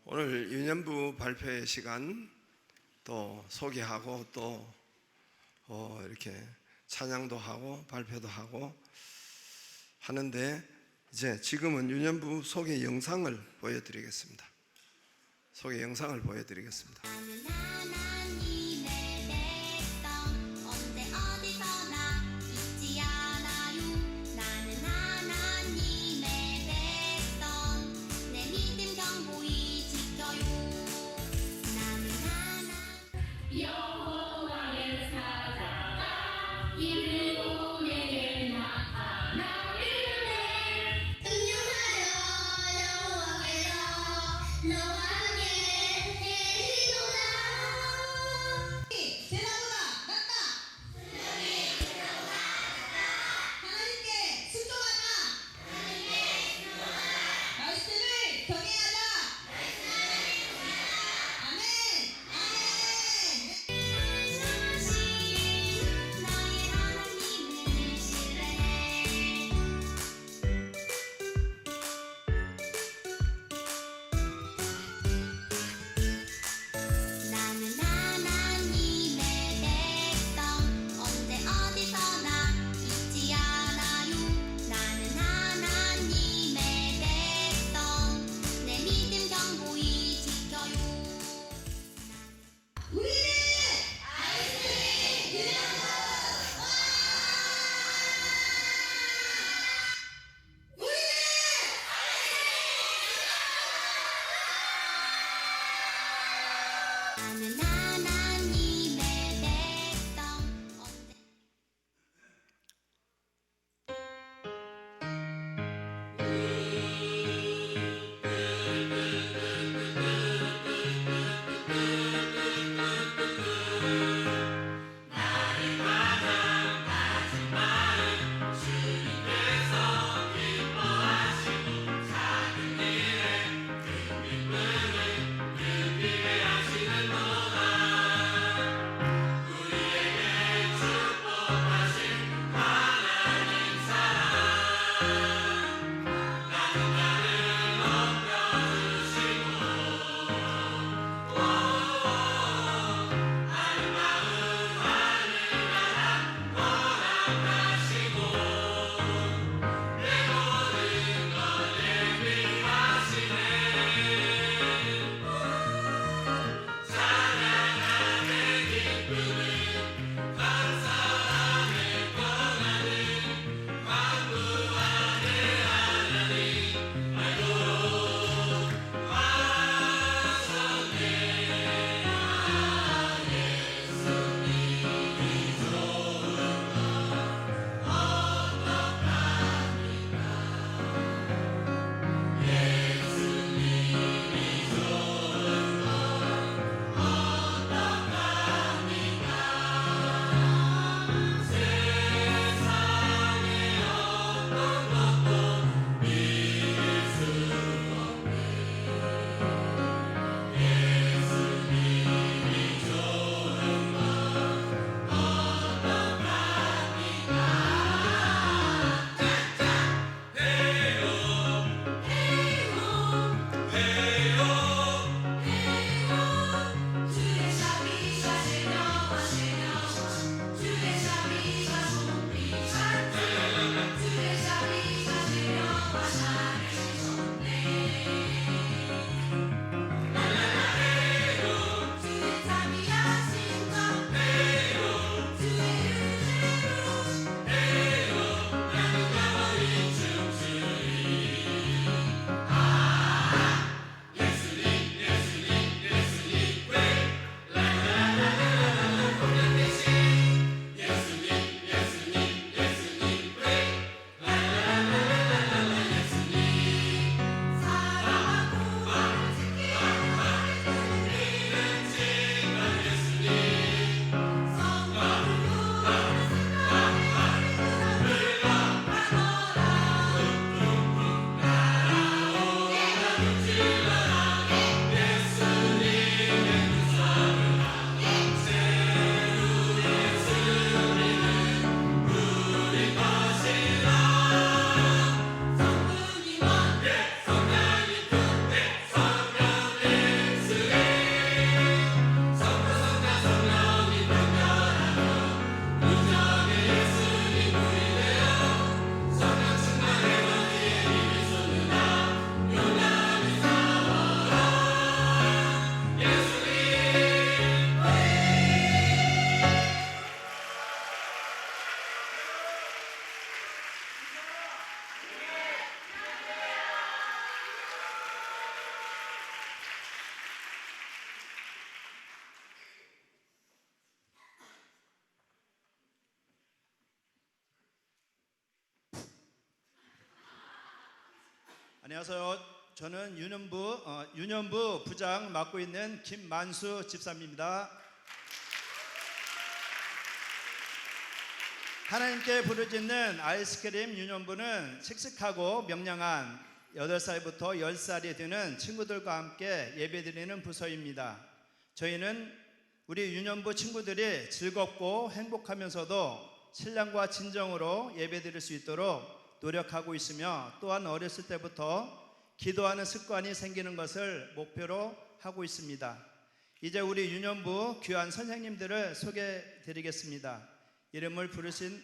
오늘 유년부 발표회 시간 또 소개하고 또 이렇게 찬양도 하고 발표도 하고 하는데 이제 지금은 유년부 소개 영상을 보여드리겠습니다. 소개 영상을 보여드리겠습니다. 안녕하세요. 저는 유년부 부장 맡고 있는 김만수 집사입니다. 하나님께 부르짖는 아이스크림 유년부는 씩씩하고 명랑한 8살부터 10살이 되는 친구들과 함께 예배드리는 부서입니다. 저희는 우리 유년부 친구들이 즐겁고 행복하면서도 신랑과 진정으로 예배드릴 수 있도록 노력하고 있으며, 또한 어렸을 때부터 기도하는 습관이 생기는 것을 목표로 하고 있습니다. 이제 우리 유년부 귀한 선생님들을 소개해 드리겠습니다. 이름을 부르실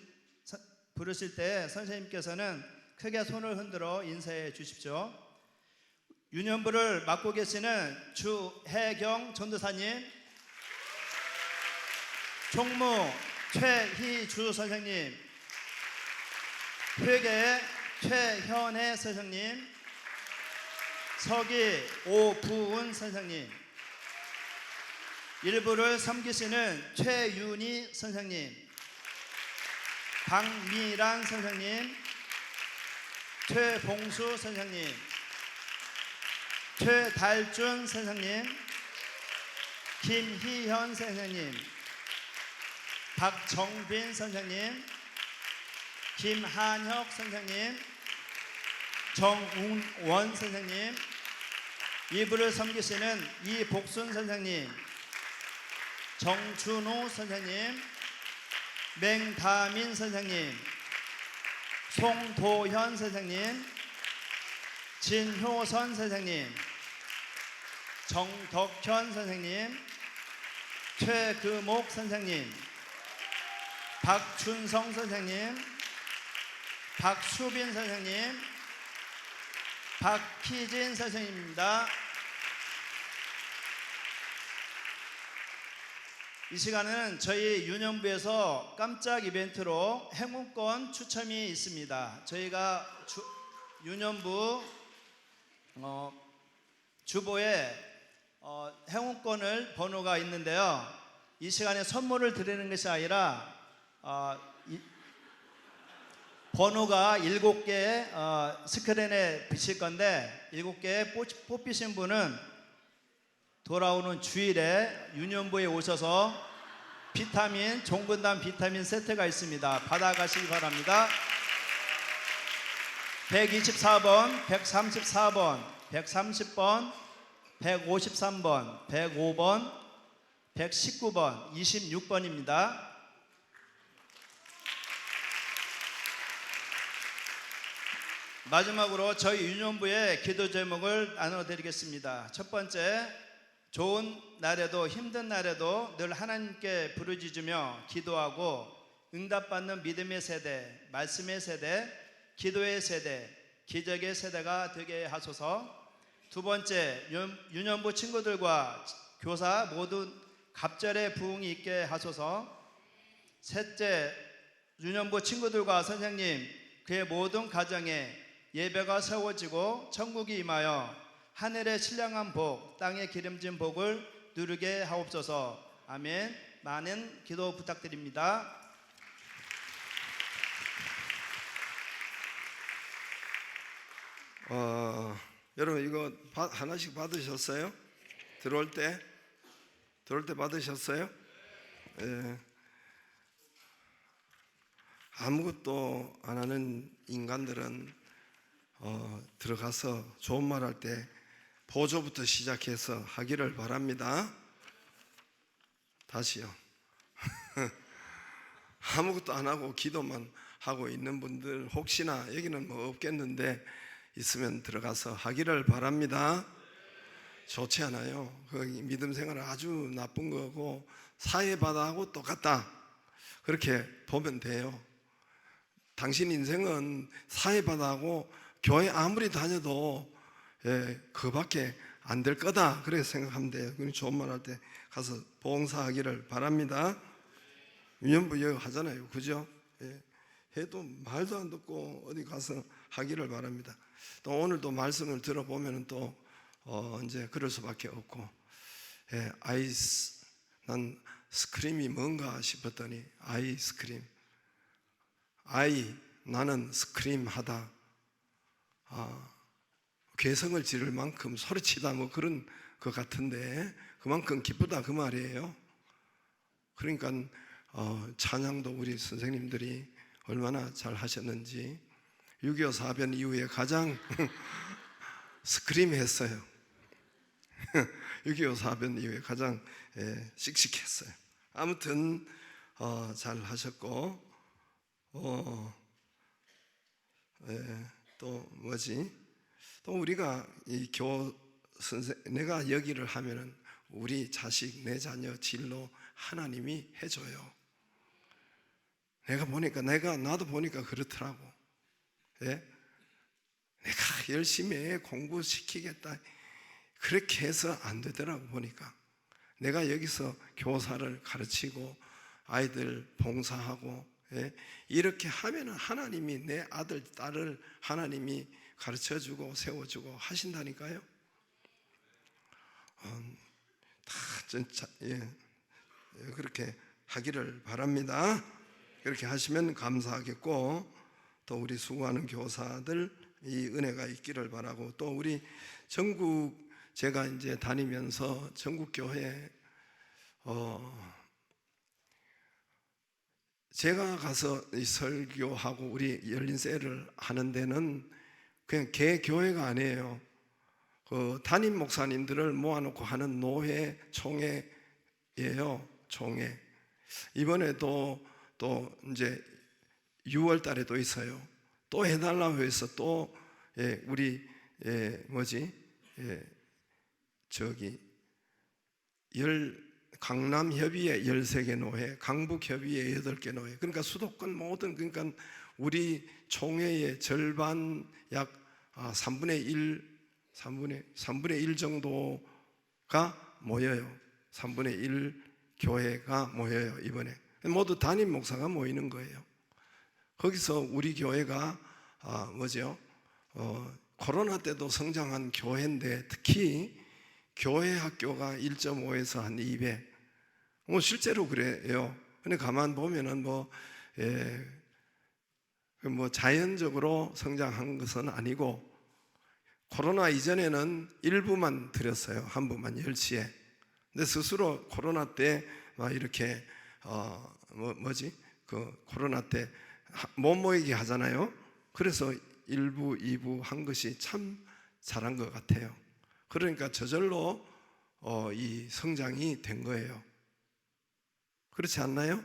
때 선생님께서는 크게 손을 흔들어 인사해 주십시오. 유년부를 맡고 계시는 주혜경 전도사님, 총무 최희주 선생님, 회계 최현애 선생님, 서기 오부은 선생님, 일부를 섬기시는 최윤희 선생님, 박미란 선생님, 최봉수 선생님, 최달준 선생님, 김희현 선생님, 박정빈 선생님, 김한혁 선생님, 정웅원 선생님, 이부를 섬기시는 이복순 선생님, 정준호 선생님, 맹다민 선생님, 송도현 선생님, 진효선 선생님, 정덕현 선생님, 최금옥 선생님, 박춘성 선생님, 박수빈 선생님, 박희진 선생님입니다. 이 시간에는 저희 유년부에서 깜짝 이벤트로 행운권 추첨이 있습니다. 저희가 유년부 주보에 행운권을 번호가 있는데요. 이 시간에 선물을 드리는 것이 아니라 번호가 7개 스크린에 비칠 건데, 7개 뽑히신 분은 돌아오는 주일에 유년부에 오셔서 비타민, 종근당 비타민 세트가 있습니다. 받아가시기 바랍니다. 124번, 134번, 130번, 153번, 105번, 119번, 26번입니다. 마지막으로 저희 유년부의 기도 제목을 나눠드리겠습니다. 첫 번째, 좋은 날에도 힘든 날에도 늘 하나님께 부르짖으며 기도하고 응답받는 믿음의 세대, 말씀의 세대, 기도의 세대, 기적의 세대가 되게 하소서. 두 번째, 유년부 친구들과 교사 모두 갑절의 부흥이 있게 하소서. 셋째, 유년부 친구들과 선생님, 그의 모든 가정에 예배가 세워지고 천국이 임하여 하늘의 신령한 복, 땅의 기름진 복을 누리게 하옵소서. 아멘. 많은 기도 부탁드립니다. 여러분 이거 하나씩 받으셨어요? 들어올 때 받으셨어요? 예. 아무것도 안 하는 인간들은 들어가서 좋은 말 할 때 보조부터 시작해서 하기를 바랍니다. 다시요. 아무것도 안 하고 기도만 하고 있는 분들, 혹시나 여기는 뭐 없겠는데 있으면 들어가서 하기를 바랍니다. 좋지 않아요? 그 믿음 생활은 아주 나쁜 거고 사회바다하고 똑같다, 그렇게 보면 돼요. 당신 인생은 사회바다하고 교회 아무리 다녀도 그밖에 안 될 거다, 그렇게 생각하면 돼요. 그러니 좋은 말 할 때 가서 봉사하기를 바랍니다. 유년부 여기 하잖아요, 그죠? 해도 말도 안 듣고 어디 가서 하기를 바랍니다. 또 오늘도 말씀을 들어보면 또 이제 그럴 수밖에 없고, 난 스크림이 뭔가 싶었더니 아이스크림, 나는 스크림 하다. 괴성을 지를 만큼 소리치다 뭐 그런 것 같은데 그만큼 기쁘다 그 말이에요. 그러니까 찬양도 우리 선생님들이 얼마나 잘 하셨는지 6.25 사변 이후에 가장 스크림했어요. 6.25 사변 이후에 가장 씩씩했어요. 아무튼 잘 하셨고 또 뭐지? 또 우리가 이 내가 여기를 하면은 우리 자식, 내 자녀 진로 하나님이 해줘요. 내가 보니까 나도 보니까 그렇더라고. 예? 내가 열심히 공부시키겠다 그렇게 해서 안 되더라고. 보니까 내가 여기서 교사를 가르치고 아이들 봉사하고 이렇게 하면은 하나님이 내 아들 딸을 하나님이 가르쳐주고 세워주고 하신다니까요. 다 진짜 그렇게 하기를 바랍니다. 그렇게 하시면 감사하겠고 또 우리 수고하는 교사들 이 은혜가 있기를 바라고 또 우리 전국 제가 이제 다니면서 전국 교회 제가 가서 이 설교하고 우리 열린 셀을 하는 데는 그냥 개 교회가 아니에요. 그 담임 목사님들을 모아놓고 하는 노회 총회예요. 총회. 이번에도 또 이제 6월 달에도 있어요. 또 해달라고 해서 또 우리 강남협의회 13개 노회, 강북협의회 8개 노회. 그러니까 수도권 모든 그러니까 우리 총회의 절반 약 3분의 1 정도가 모여요. 3분의 1 교회가 모여요. 이번에 모두 담임 목사가 모이는 거예요. 거기서 우리 교회가 코로나 때도 성장한 교회인데 특히 교회 학교가 1.5에서 한 200. 실제로 그래요. 근데 가만 보면은 자연적으로 성장한 것은 아니고 코로나 이전에는 일부만 드렸어요. 한 부만 10시에. 근데 스스로 코로나 때 막 이렇게 코로나 때 못 모이게 하잖아요. 그래서 1부, 2부 한 것이 참 잘한 것 같아요. 그러니까 저절로 이 성장이 된 거예요. 그렇지 않나요?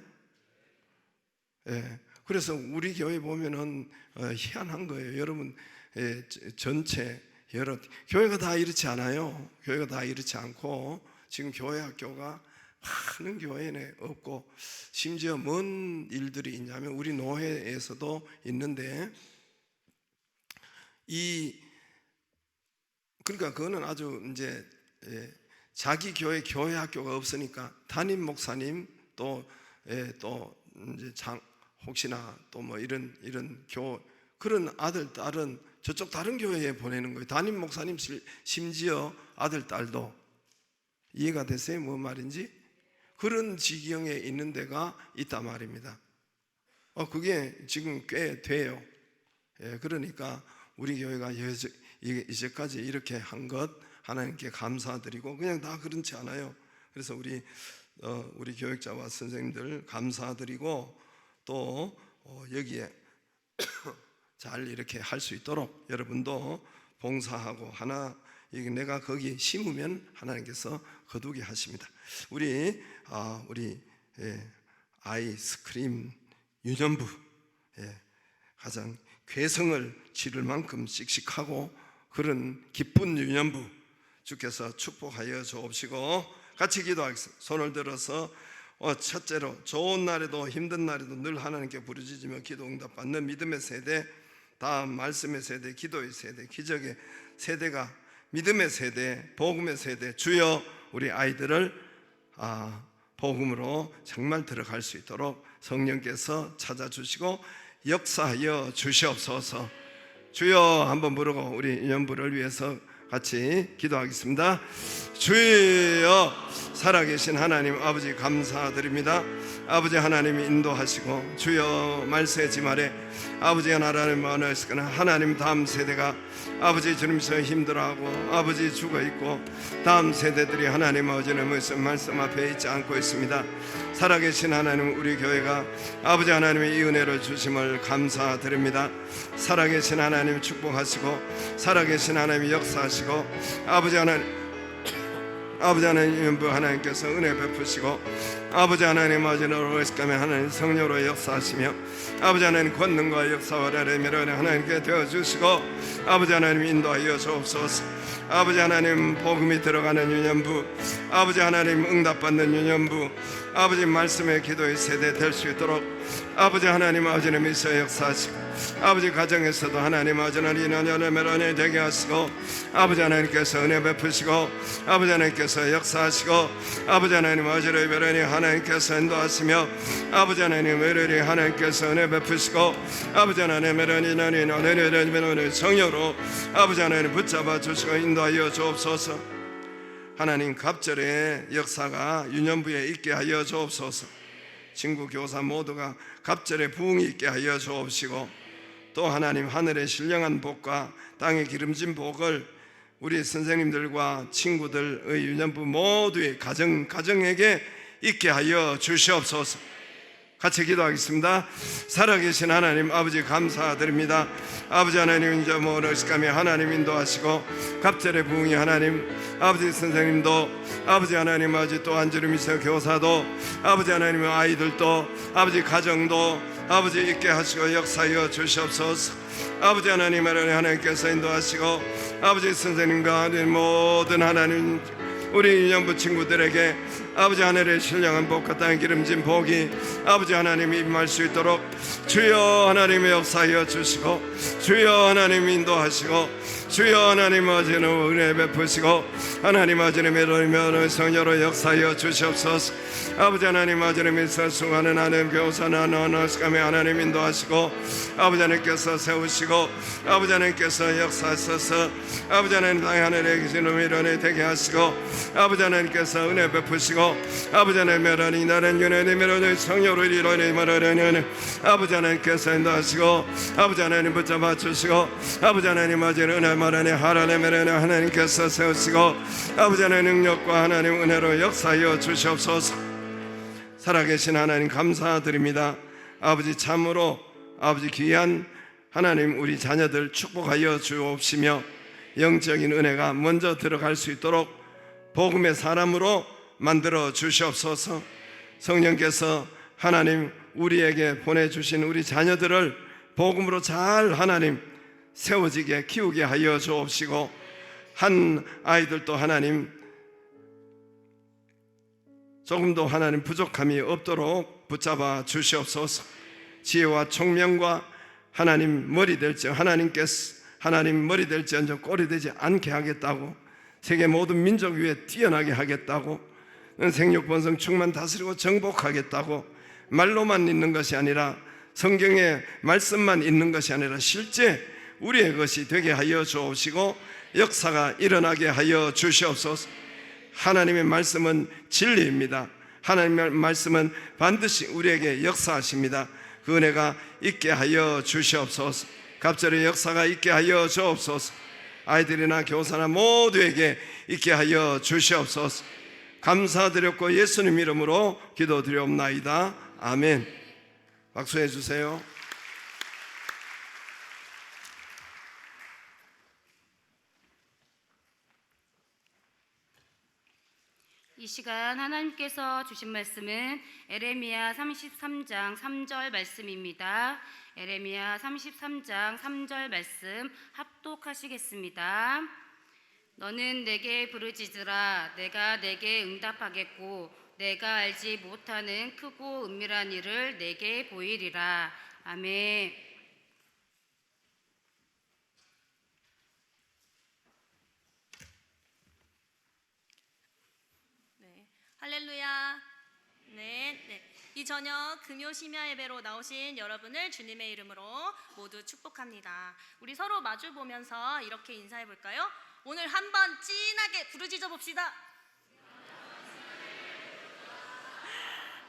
예. 그래서 우리 교회 보면은 희한한 거예요. 여러분 전체 여러 교회가 다 이렇지 않아요. 교회가 다 이렇지 않고 지금 교회 학교가 많은 교회에 없고 심지어 뭔 일들이 있냐면 우리 노회에서도 있는데 그러니까 그거는 아주 이제 자기 교회 학교가 없으니까 담임 목사님 또 이제 혹시나 또 뭐 이런 그런 아들 딸은 저쪽 다른 교회에 보내는 거예요. 담임 목사님 심지어 아들 딸도. 이해가 됐어요? 뭔 말인지? 그런 지경에 있는 데가 있단 말입니다. 그게 지금 꽤 돼요. 그러니까 우리 교회가 이제까지 이렇게 한 것 하나님께 감사드리고 그냥 다 그렇지 않아요. 그래서 우리 교육자와 선생님들 감사드리고 또 여기에 잘 이렇게 할 수 있도록 여러분도 봉사하고 내가 거기 심으면 하나님께서 거두게 하십니다. 우리 아이스크림 유년부 가장 괴성을 지를 만큼 씩씩하고 그런 기쁜 유년부 주께서 축복하여 주옵시고 같이 기도하겠습니다. 손을 들어서 첫째로 좋은 날에도 힘든 날에도 늘 하나님께 부르짖으며 기도 응답 받는 믿음의 세대, 다음 말씀의 세대, 기도의 세대, 기적의 세대가 믿음의 세대, 복음의 세대, 주여 우리 아이들을 복음으로 정말 들어갈 수 있도록 성령께서 찾아주시고 역사하여 주시옵소서. 주여 한번 부르고 우리 연부를 위해서 같이 기도하겠습니다. 주여, 살아계신 하나님 아버지 감사드립니다. 아버지 하나님이 인도하시고 주여 말세 지말에 아버지의 나라는 많으시거나 하나님 다음 세대가 아버지 주님서 힘들어하고 아버지 죽어있고 다음 세대들이 하나님 아버지의 말씀 앞에 있지 않고 있습니다. 살아계신 하나님, 우리 교회가 아버지 하나님의 이 은혜를 주심을 감사드립니다. 살아계신 하나님 축복하시고 살아계신 하나님 역사하시고 아버지 하나님 연부 하나님께서 은혜 베푸시고 아버지 하나님 아버지로 오시까면 하나님 성령으로 역사하시며 아버지 하나님 권능과 역사와 레미를 하나님께 되어주시고 아버지 하나님 인도하여 주옵소서. 아버지 하나님 복음이 들어가는 유년부, 아버지 하나님 응답받는 유년부, 아버지 말씀의 기도의 세대 될 수 있도록 아버지 하나님 아버지는 미서 역사하시고 아버지 가정에서도 하나님 아버지는 인연연애매란에 되게 하시고 아버지 하나님께서 은혜 베푸시고 아버지 하나님께서 역사하시고 아버지 하나님 아버지를 매란히 하나님께서 인도하시며 아버지 하나님 매란히 하나님께서 은혜 베푸시고 아버지 하나님 매란히 나는 성령으로 아버지 하나님 붙잡아 주시고 인도하여 주옵소서. 하나님 갑절의 역사가 유년부에 있게 하여 주옵소서. 친구 교사 모두가 갑절의 부흥이 있게 하여 주옵시고 또 하나님 하늘의 신령한 복과 땅의 기름진 복을 우리 선생님들과 친구들의 유년부 모두의 가정에게 있게 하여 주시옵소서. 같이 기도하겠습니다. 살아계신 하나님 아버지 감사드립니다. 아버지 하나님 이제 모르시까며 하나님 인도하시고 갑절의 부흥이 하나님 아버지 선생님도 아버지 하나님 아버지 또 안주름이서 교사도 아버지 하나님의 아이들도 아버지 가정도 아버지 있게 하시고 역사하여 주시옵소서. 아버지 하나님 하나님께서 인도하시고 아버지 선생님과 모든 하나님 우리 유년부 친구들에게 아버지 하늘의 신령한 복과 땅의 기름진 복이 아버지 하나님이 임할 수 있도록 주여 하나님의 역사하여 주시고 주여 하나님 인도하시고 주여 하나님 아버지는 은혜 베푸시고 하나님 아버지는 매로이며 성녀로 역사하여 주시옵소서. 아버지 하나님 아버지는 미서 수고하는 하나님 교사나 너너스가며 하나님 인도하시고 아버지 하나님께서 세우시고 아버지 하나님께서 역사하셔서 아버지 하나님 땅의 하늘에 계신 은혜를 되게 하시고 아버지 하나님께서 은혜 베푸시고 아버지 하나님 메라니 나는 윤회니 메라니 성령으로 이르니 말하려는 아버지 하나님께서 인도하시고 아버지 하나님 붙잡아 주시고 아버지 하나님 아버지는 은혜 말하니 하라네 메라니 하나님께서 세우시고 아버지 하나님 능력과 하나님 은혜로 역사하여 주시옵소서. 살아계신 하나님 감사드립니다. 아버지 참으로 아버지 귀한 하나님 우리 자녀들 축복하여 주옵시며 영적인 은혜가 먼저 들어갈 수 있도록 복음의 사람으로 만들어 주시옵소서. 성령께서 하나님 우리에게 보내주신 우리 자녀들을 복음으로 잘 하나님 세워지게 키우게 하여 주옵시고 한 아이들도 하나님 조금도 하나님 부족함이 없도록 붙잡아 주시옵소서. 지혜와 총명과 하나님 머리 될지 하나님께서 하나님 머리 될지언정 꼴이 되지 않게 하겠다고 세계 모든 민족 위에 뛰어나게 하겠다고 생육 번성 충만 다스리고 정복하겠다고 말로만 있는 것이 아니라 성경의 말씀만 있는 것이 아니라 실제 우리의 것이 되게 하여 주옵시고 역사가 일어나게 하여 주시옵소서. 하나님의 말씀은 진리입니다. 하나님의 말씀은 반드시 우리에게 역사하십니다. 그 은혜가 있게 하여 주시옵소서. 갑절의 역사가 있게 하여 주옵소서. 아이들이나 교사나 모두에게 있게 하여 주시옵소서. 감사드렸고 예수님 이름으로 기도드리옵나이다. 아멘. 박수해 주세요. 이 시간 하나님께서 주신 말씀은 에레미야 33장 3절 말씀입니다. 에레미야 33장 3절 말씀 합독하시겠습니다. 너는 내게 부르짖으라. 내가 내게 응답하겠고 내가 알지 못하는 크고 은밀한 일을 내게 보이리라. 아멘. 할렐루야. 네. 이 저녁 금요 심야 예배로 나오신 여러분을 주님의 이름으로 모두 축복합니다. 우리 서로 마주 보면서 이렇게 인사해 볼까요? 오늘 한번 진하게 부르짖어 봅시다.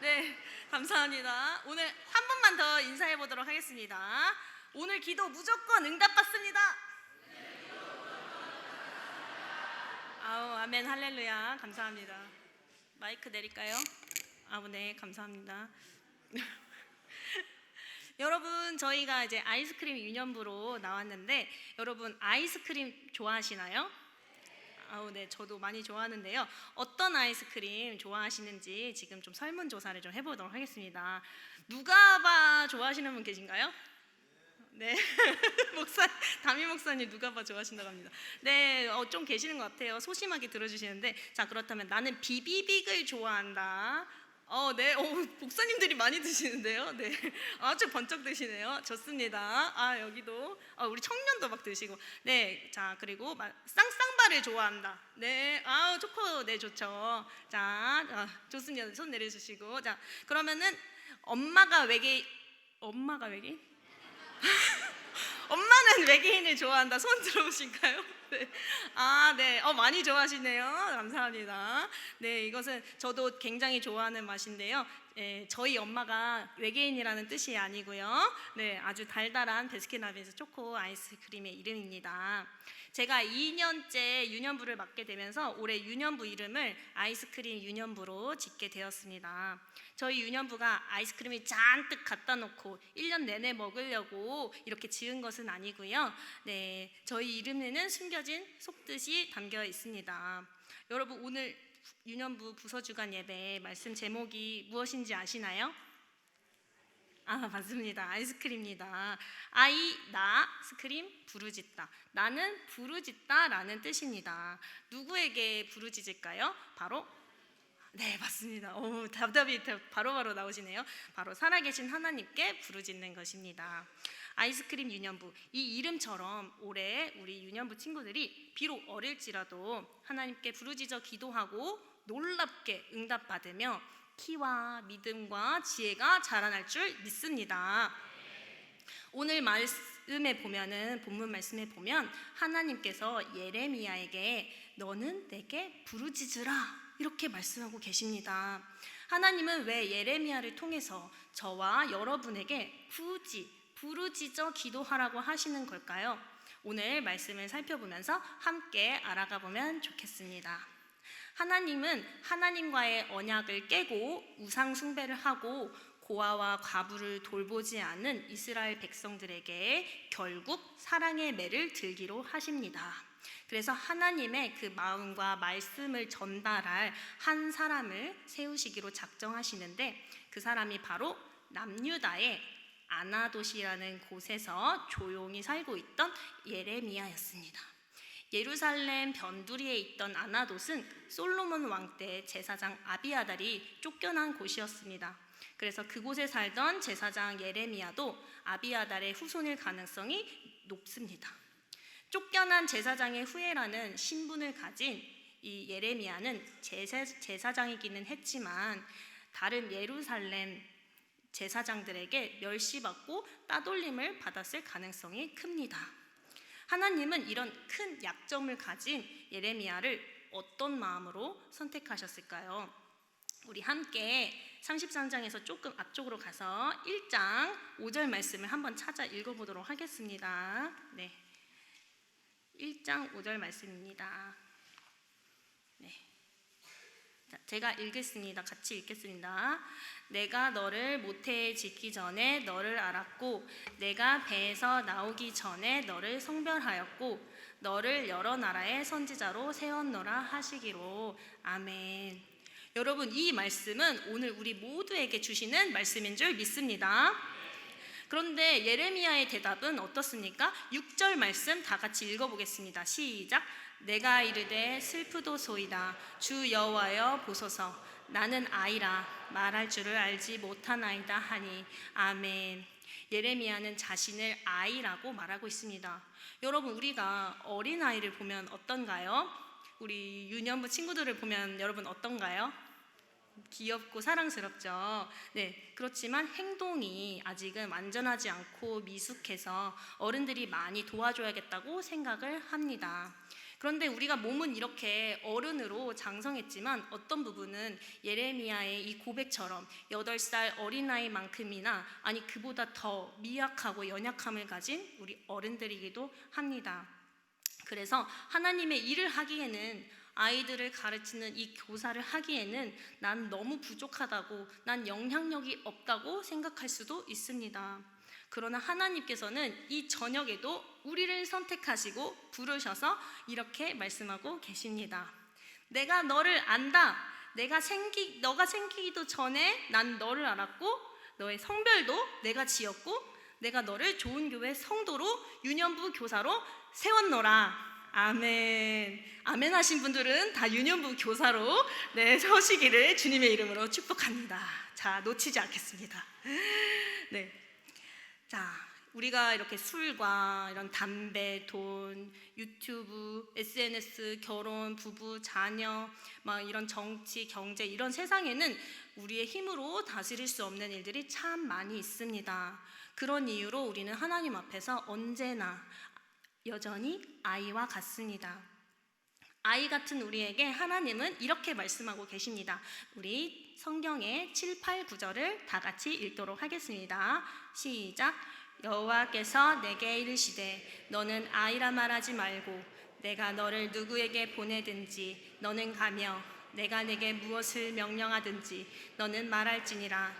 네, 감사합니다. 오늘 한 번만 더 인사해 보도록 하겠습니다. 오늘 기도 무조건 응답받습니다. 아우, 아멘, 할렐루야. 감사합니다. 마이크 내릴까요? 아우, 네, 감사합니다. 여러분, 저희가 이제 아이스크림 유년부로 나왔는데 여러분 아이스크림 좋아하시나요? 아우, 네, 저도 많이 좋아하는데요. 어떤 아이스크림 좋아하시는지 지금 좀 설문조사를 좀 해보도록 하겠습니다. 누가바 좋아하시는 분 계신가요? 네, 담임 목사님 누가바 좋아하신다고 합니다. 네, 좀 계시는 것 같아요. 소심하게 들어주시는데, 자, 그렇다면 나는 비비빅을 좋아한다. 네, 목사님들이 많이 드시는데요. 네, 아주 번쩍 드시네요. 좋습니다. 아, 여기도 우리 청년도 막 드시고, 네, 자, 그리고 쌍쌍바를 좋아한다. 네, 초코, 네, 좋죠. 자, 좋습니다. 손 내려주시고, 자, 그러면은 엄마가 외계인? 엄마는 외계인을 좋아한다. 손 들어보실까요? 네. 네. 많이 좋아하시네요. 감사합니다. 네, 이것은 저도 굉장히 좋아하는 맛인데요. 저희 엄마가 외계인이라는 뜻이 아니고요. 네, 아주 달달한 베스킨라빈스 초코 아이스크림의 이름입니다. 제가 2년째 유년부를 맡게 되면서 올해 유년부 이름을 아이스크림 유년부로 짓게 되었습니다. 저희 유년부가 아이스크림을 잔뜩 갖다 놓고 1년 내내 먹으려고 이렇게 지은 것은 아니고요. 네, 저희 이름에는 숨겨진 속뜻이 담겨 있습니다. 여러분, 오늘 유년부 부서주간 예배 말씀 제목이 무엇인지 아시나요? 맞습니다. 아이스크림입니다. 나 스크림 부르짖다. 나는 부르짖다라는 뜻입니다. 누구에게 부르짖을까요? 바로 네, 맞습니다. 답답이 바로바로 나오시네요. 바로 살아계신 하나님께 부르짖는 것입니다. 아이스크림 유년부, 이 이름처럼 올해 우리 유년부 친구들이 비록 어릴지라도 하나님께 부르짖어 기도하고 놀랍게 응답받으며 키와 믿음과 지혜가 자라날 줄 믿습니다. 오늘 말씀에 보면은 본문 말씀에 보면 하나님께서 예레미야에게 너는 내게 부르짖으라 이렇게 말씀하고 계십니다. 하나님은 왜 예레미야를 통해서 저와 여러분에게 굳이 부르짖어 기도하라고 하시는 걸까요? 오늘 말씀을 살펴보면서 함께 알아가 보면 좋겠습니다. 하나님은 하나님과의 언약을 깨고 우상 숭배를 하고 고아와 과부를 돌보지 않은 이스라엘 백성들에게 결국 사랑의 매를 들기로 하십니다. 그래서 하나님의 그 마음과 말씀을 전달할 한 사람을 세우시기로 작정하시는데 그 사람이 바로 남유다의 아나돗이라는 곳에서 조용히 살고 있던 예레미야였습니다. 예루살렘 변두리에 있던 아나돗은 솔로몬 왕 때 제사장 아비아달이 쫓겨난 곳이었습니다. 그래서 그곳에 살던 제사장 예레미야도 아비아달의 후손일 가능성이 높습니다. 쫓겨난 제사장의 후예라는 신분을 가진 이 예레미야는 제사장이기는 했지만 다른 예루살렘 제사장들에게 멸시받고 따돌림을 받았을 가능성이 큽니다. 하나님은 이런 큰 약점을 가진 예레미야를 어떤 마음으로 선택하셨을까요? 우리 함께 33장에서 조금 앞쪽으로 가서 1장 5절 말씀을 한번 찾아 읽어보도록 하겠습니다. 네, 1장 5절 말씀입니다. 네, 자, 제가 읽겠습니다. 같이 읽겠습니다. 내가 너를 모태에 짓기 전에 너를 알았고 내가 배에서 나오기 전에 너를 성별하였고 너를 여러 나라의 선지자로 세웠노라 하시기로. 아멘. 여러분, 이 말씀은 오늘 우리 모두에게 주시는 말씀인 줄 믿습니다. 그런데 예레미야의 대답은 어떻습니까? 6절 말씀 다 같이 읽어보겠습니다. 시작. 내가 이르되 슬프도소이다. 주 여호와여 보소서. 나는 아이라 말할 줄을 알지 못하나이다 하니. 아멘. 예레미야는 자신을 아이라고 말하고 있습니다. 여러분, 우리가 어린아이를 보면 어떤가요? 우리 유년부 친구들을 보면 여러분 어떤가요? 귀엽고 사랑스럽죠. 네, 그렇지만 행동이 아직은 완전하지 않고 미숙해서 어른들이 많이 도와줘야겠다고 생각을 합니다. 그런데 우리가 몸은 이렇게 어른으로 장성했지만 어떤 부분은 예레미야의 이 고백처럼 8살 어린아이만큼이나 아니 그보다 더 미약하고 연약함을 가진 우리 어른들이기도 합니다. 그래서 하나님의 일을 하기에는, 아이들을 가르치는 이 교사를 하기에는 난 너무 부족하다고, 난 영향력이 없다고 생각할 수도 있습니다. 그러나 하나님께서는 이 저녁에도 우리를 선택하시고 부르셔서 이렇게 말씀하고 계십니다. 내가 너를 안다. 너가 생기기도 전에 난 너를 알았고, 너의 성별도 내가 지었고, 내가 너를 좋은 교회 성도로 유년부 교사로 세웠노라. 아멘. 아멘 하신 분들은 다 유년부 교사로 서시기를 주님의 이름으로 축복합니다. 자, 놓치지 않겠습니다. 네. 자, 우리가 이렇게 술과 이런 담배, 돈, 유튜브, SNS, 결혼, 부부, 자녀, 막 이런 정치, 경제 이런 세상에는 우리의 힘으로 다스릴 수 없는 일들이 참 많이 있습니다. 그런 이유로 우리는 하나님 앞에서 언제나 여전히 아이와 같습니다. 아이 같은 우리에게 하나님은 이렇게 말씀하고 계십니다. 우리 성경의 7, 8, 9절을 다 같이 읽도록 하겠습니다. 시작. 여호와께서 내게 이르시되 너는 아이라 말하지 말고 내가 너를 누구에게 보내든지 너는 가며 내가 내게 무엇을 명령하든지 너는 말할지니라.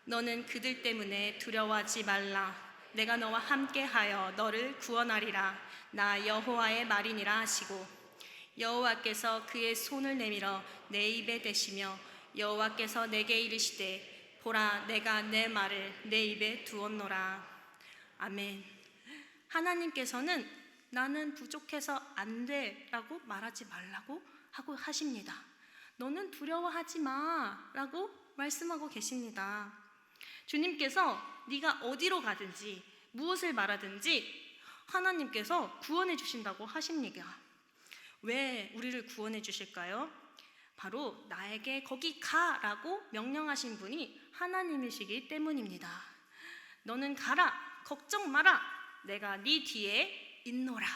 너는 그들 때문에 두려워하지 말라. 내가 너와 함께하여 너를 구원하리라. 나 여호와의 말이니라 하시고, 여호와께서 그의 손을 내밀어 내 입에 대시며 여호와께서 내게 이르시되 보라 내가 내 말을 내 입에 두었노라. 아멘. 하나님께서는 나는 부족해서 안 돼 라고 말하지 말라고 하고 하십니다. 너는 두려워하지 마 라고 말씀하고 계십니다. 주님께서 네가 어디로 가든지 무엇을 말하든지 하나님께서 구원해 주신다고 하십니다. 왜 우리를 구원해 주실까요? 바로 나에게 거기 가라고 명령하신 분이 하나님이시기 때문입니다. 너는 가라, 걱정 마라, 내가 네 뒤에 있노라,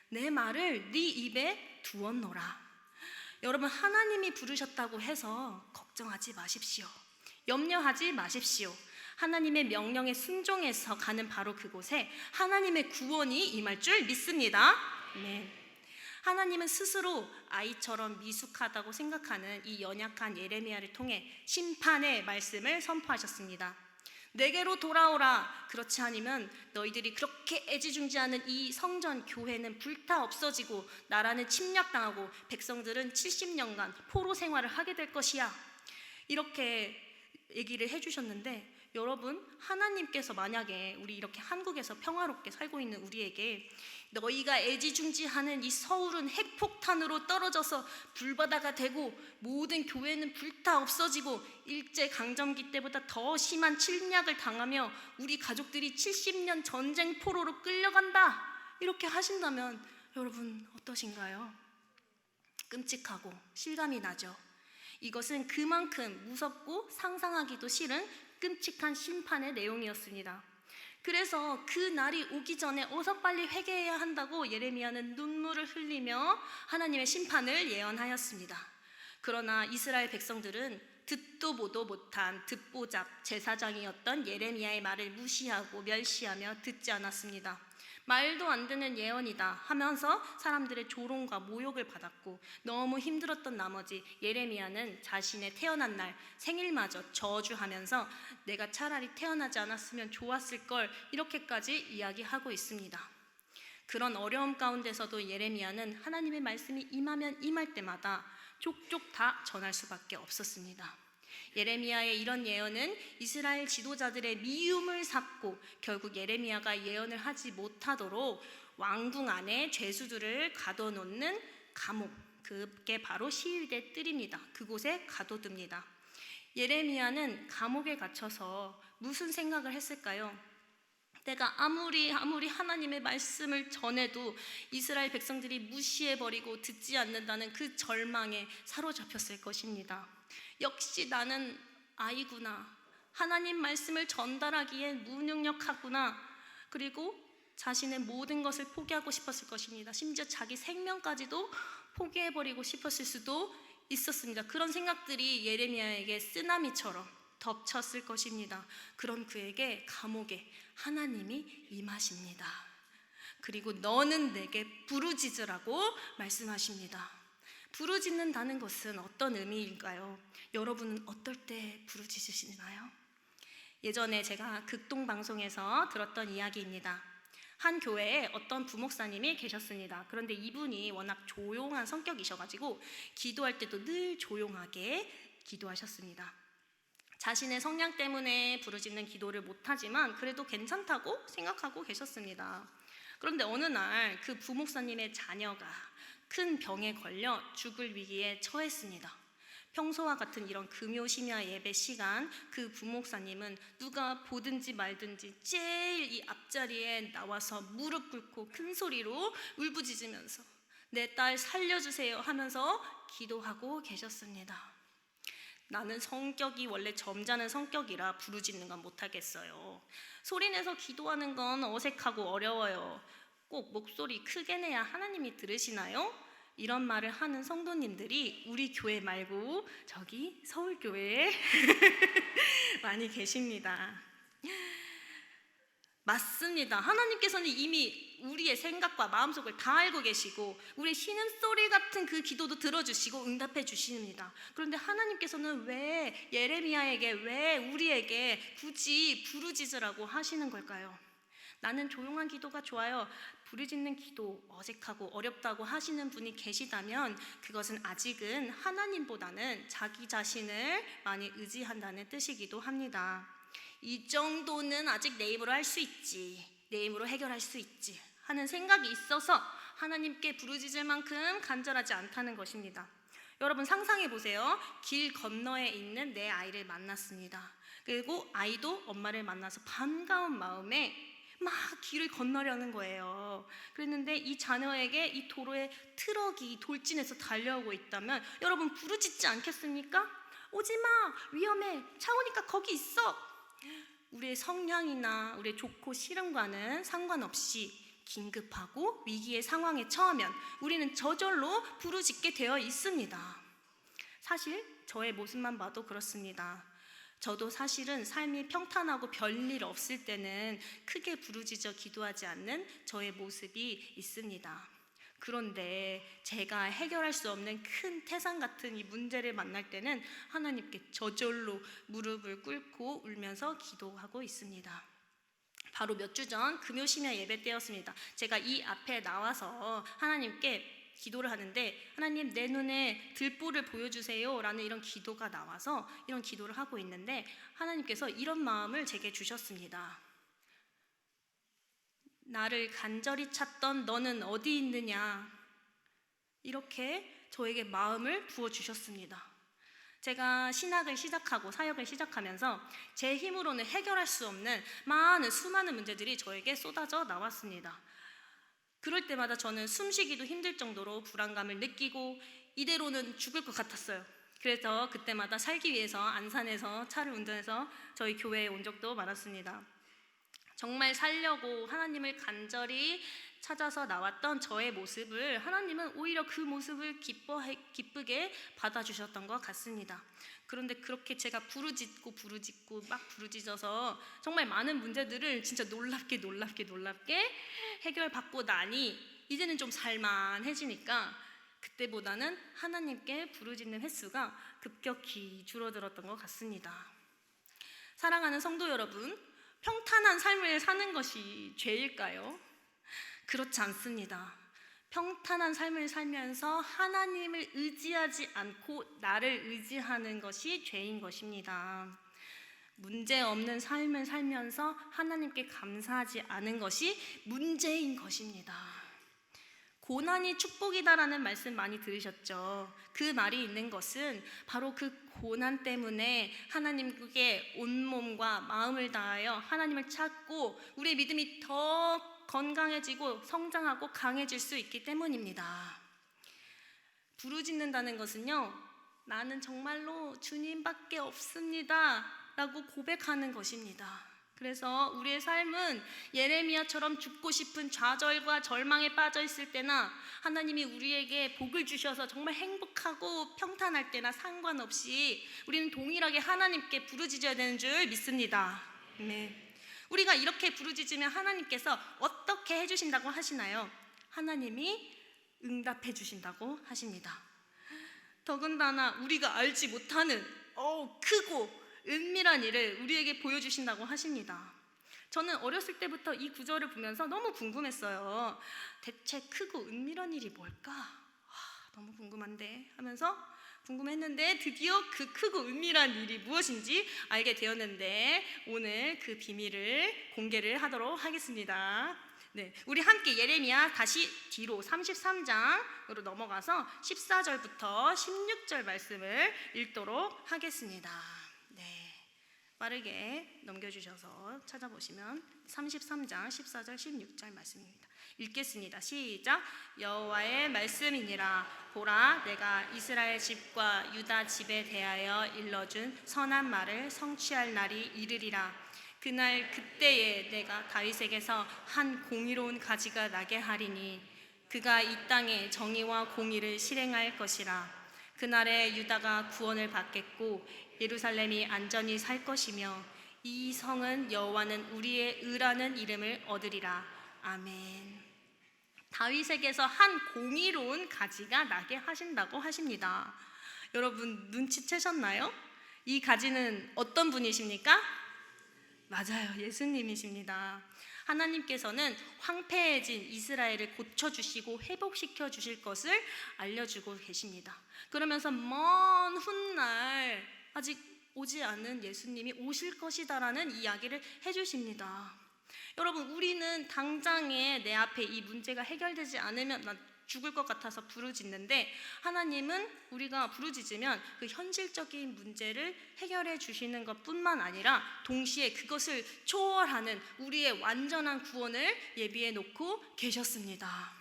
내 말을 네 입에 두었노라. 여러분, 하나님이 부르셨다고 해서 걱정하지 마십시오. 염려하지 마십시오. 하나님의 명령에 순종해서 가는 바로 그곳에 하나님의 구원이 임할 줄 믿습니다. 네. 하나님은 스스로 아이처럼 미숙하다고 생각하는 이 연약한 예레미야를 통해 심판의 말씀을 선포하셨습니다. 내게로 돌아오라. 그렇지 않으면 너희들이 그렇게 애지중지하는 이 성전 교회는 불타 없어지고 나라는 침략당하고 백성들은 70년간 포로 생활을 하게 될 것이야. 이렇게 얘기를 해주셨는데, 여러분, 하나님께서 만약에 우리 이렇게 한국에서 평화롭게 살고 있는 우리에게 너희가 애지중지하는 이 서울은 핵폭탄으로 떨어져서 불바다가 되고 모든 교회는 불타 없어지고 일제강점기 때보다 더 심한 침략을 당하며 우리 가족들이 70년 전쟁 포로로 끌려간다, 이렇게 하신다면 여러분 어떠신가요? 끔찍하고 실감이 나죠. 이것은 그만큼 무섭고 상상하기도 싫은 끔찍한 심판의 내용이었습니다. 그래서 그 날이 오기 전에 어서 빨리 회개해야 한다고 예레미야는 눈물을 흘리며 하나님의 심판을 예언하였습니다. 그러나 이스라엘 백성들은 듣도 보도 못한 듣보잡 제사장이었던 예레미야의 말을 무시하고 멸시하며 듣지 않았습니다. 말도 안 되는 예언이다 하면서 사람들의 조롱과 모욕을 받았고, 너무 힘들었던 나머지 예레미야는 자신의 태어난 날 생일마저 저주하면서 내가 차라리 태어나지 않았으면 좋았을 걸, 이렇게까지 이야기하고 있습니다. 그런 어려움 가운데서도 예레미야는 하나님의 말씀이 임하면 임할 때마다 족족 다 전할 수밖에 없었습니다. 예레미야의 이런 예언은 이스라엘 지도자들의 미움을 샀고 결국 예레미야가 예언을 하지 못하도록 왕궁 안에 죄수들을 가둬놓는 감옥, 그게 바로 시위대 뜰입니다. 그곳에 가둬둡니다. 예레미야는 감옥에 갇혀서 무슨 생각을 했을까요? 내가 아무리 하나님의 말씀을 전해도 이스라엘 백성들이 무시해버리고 듣지 않는다는 그 절망에 사로잡혔을 것입니다. 역시 나는 아이구나. 하나님 말씀을 전달하기에 무능력하구나. 그리고 자신의 모든 것을 포기하고 싶었을 것입니다. 심지어 자기 생명까지도 포기해버리고 싶었을 수도 있었습니다. 그런 생각들이 예레미야에게 쓰나미처럼 덮쳤을 것입니다. 그런 그에게 감옥에 하나님이 임하십니다. 그리고 너는 내게 부르짖으라고 말씀하십니다. 부르짖는다는 것은 어떤 의미일까요? 여러분은 어떨 때 부르짖으시나요? 예전에 제가 극동방송에서 들었던 이야기입니다. 한 교회에 어떤 부목사님이 계셨습니다. 그런데 이분이 워낙 조용한 성격이셔가지고 기도할 때도 늘 조용하게 기도하셨습니다. 자신의 성량 때문에 부르짖는 기도를 못하지만 그래도 괜찮다고 생각하고 계셨습니다. 그런데 어느 날 그 부목사님의 자녀가 큰 병에 걸려 죽을 위기에 처했습니다. 평소와 같은 이런 금요심야 예배 시간, 그 부목사님은 누가 보든지 말든지 제일 이 앞자리에 나와서 무릎 꿇고 큰 소리로 울부짖으면서 내 딸 살려주세요 하면서 기도하고 계셨습니다. 나는 성격이 원래 점잖은 성격이라 부르짖는 건 못하겠어요. 소리내서 기도하는 건 어색하고 어려워요. 꼭 목소리 크게 내야 하나님이 들으시나요? 이런 말을 하는 성도님들이 우리 교회 말고 저기 서울교회에 많이 계십니다. 맞습니다. 하나님께서는 이미 우리의 생각과 마음속을 다 알고 계시고 우리의 신음소리 같은 그 기도도 들어주시고 응답해 주십니다. 그런데 하나님께서는 왜 예레미야에게, 왜 우리에게 굳이 부르짖으라고 하시는 걸까요? 나는 조용한 기도가 좋아요. 부르짖는 기도 어색하고 어렵다고 하시는 분이 계시다면 그것은 아직은 하나님보다는 자기 자신을 많이 의지한다는 뜻이기도 합니다. 이 정도는 아직 내 힘으로 할 수 있지, 내 힘으로 해결할 수 있지 하는 생각이 있어서 하나님께 부르짖을 만큼 간절하지 않다는 것입니다. 여러분 상상해 보세요. 길 건너에 있는 내 아이를 만났습니다. 그리고 아이도 엄마를 만나서 반가운 마음에 막 길을 건너려는 거예요. 그랬는데 이 자녀에게 이 도로에 트럭이 돌진해서 달려오고 있다면 여러분 부르짖지 않겠습니까? 오지마, 위험해, 차 오니까 거기 있어. 우리의 성향이나 우리의 좋고 싫음과는 상관없이 긴급하고 위기의 상황에 처하면 우리는 저절로 부르짖게 되어 있습니다. 사실 저의 모습만 봐도 그렇습니다. 저도 사실은 삶이 평탄하고 별일 없을 때는 크게 부르짖어 기도하지 않는 저의 모습이 있습니다. 그런데 제가 해결할 수 없는 큰 태산 같은 이 문제를 만날 때는 하나님께 저절로 무릎을 꿇고 울면서 기도하고 있습니다. 바로 몇 주 전 금요심야 예배 때였습니다. 제가 이 앞에 나와서 하나님께 기도를 하는데 하나님 내 눈에 들보를 보여주세요 라는 이런 기도가 나와서 이런 기도를 하고 있는데 하나님께서 이런 마음을 제게 주셨습니다. 나를 간절히 찾던 너는 어디 있느냐, 이렇게 저에게 마음을 부어주셨습니다. 제가 신학을 시작하고 사역을 시작하면서 제 힘으로는 해결할 수 없는 수많은 문제들이 저에게 쏟아져 나왔습니다. 그럴 때마다 저는 숨쉬기도 힘들 정도로 불안감을 느끼고 이대로는 죽을 것 같았어요. 그래서 그때마다 살기 위해서 안산에서 차를 운전해서 저희 교회에 온 적도 많았습니다. 정말 살려고 하나님을 간절히 찾아서 나왔던 저의 모습을 하나님은 오히려 그 모습을 기쁘게 받아주셨던 것 같습니다. 그런데 그렇게 제가 부르짖고 막 부르짖어서 정말 많은 문제들을 진짜 놀랍게 해결받고 나니 이제는 좀 살만해지니까 그때보다는 하나님께 부르짖는 횟수가 급격히 줄어들었던 것 같습니다. 사랑하는 성도 여러분, 평탄한 삶을 사는 것이 죄일까요? 그렇지 않습니다. 평탄한 삶을 살면서 하나님을 의지하지 않고 나를 의지하는 것이 죄인 것입니다. 문제 없는 삶을 살면서 하나님께 감사하지 않은 것이 문제인 것입니다. 고난이 축복이다라는 말씀 많이 들으셨죠? 그 말이 있는 것은 바로 그 고난 때문에 하나님께 온몸과 마음을 다하여 하나님을 찾고 우리의 믿음이 더 건강해지고 성장하고 강해질 수 있기 때문입니다. 부르짖는다는 것은요, 나는 정말로 주님밖에 없습니다 라고 고백하는 것입니다. 그래서 우리의 삶은 예레미야처럼 죽고 싶은 좌절과 절망에 빠져 있을 때나 하나님이 우리에게 복을 주셔서 정말 행복하고 평탄할 때나 상관없이 우리는 동일하게 하나님께 부르짖어야 되는 줄 믿습니다. 네. 우리가 이렇게 부르짖으면 하나님께서 어떻게 해주신다고 하시나요? 하나님이 응답해 주신다고 하십니다. 더군다나 우리가 알지 못하는 크고 은밀한 일을 우리에게 보여주신다고 하십니다. 저는 어렸을 때부터 이 구절을 보면서 너무 궁금했어요. 대체 크고 은밀한 일이 뭘까? 너무 궁금한데 하면서 궁금했는데 드디어 그 크고 은밀한 일이 무엇인지 알게 되었는데 오늘 그 비밀을 공개를 하도록 하겠습니다. 네, 우리 함께 예레미야 다시 뒤로 33장으로 넘어가서 14절부터 16절 말씀을 읽도록 하겠습니다. 네, 빠르게 넘겨주셔서 찾아보시면 33장 14절 16절 말씀입니다. 읽겠습니다. 시작. 여호와의 말씀이니라. 보라, 내가 이스라엘 집과 유다 집에 대하여 일러준 선한 말을 성취할 날이 이르리라. 그날 그때에 내가 다윗에게서 한 공의로운 가지가 나게 하리니 그가 이 땅에 정의와 공의를 실행할 것이라. 그날에 유다가 구원을 받겠고 예루살렘이 안전히 살 것이며 이 성은 여호와는 우리의 의라는 이름을 얻으리라. 아멘. 다윗에게서 한 공의로운 가지가 나게 하신다고 하십니다. 여러분 눈치채셨나요? 이 가지는 어떤 분이십니까? 맞아요, 예수님이십니다. 하나님께서는 황폐해진 이스라엘을 고쳐주시고 회복시켜 주실 것을 알려주고 계십니다. 그러면서 먼 훗날 아직 오지 않은 예수님이 오실 것이다라는 이야기를 해주십니다. 여러분, 우리는 당장에 내 앞에 이 문제가 해결되지 않으면 나 죽을 것 같아서 부르짖는데 하나님은 우리가 부르짖으면 그 현실적인 문제를 해결해 주시는 것뿐만 아니라 동시에 그것을 초월하는 우리의 완전한 구원을 예비해 놓고 계셨습니다.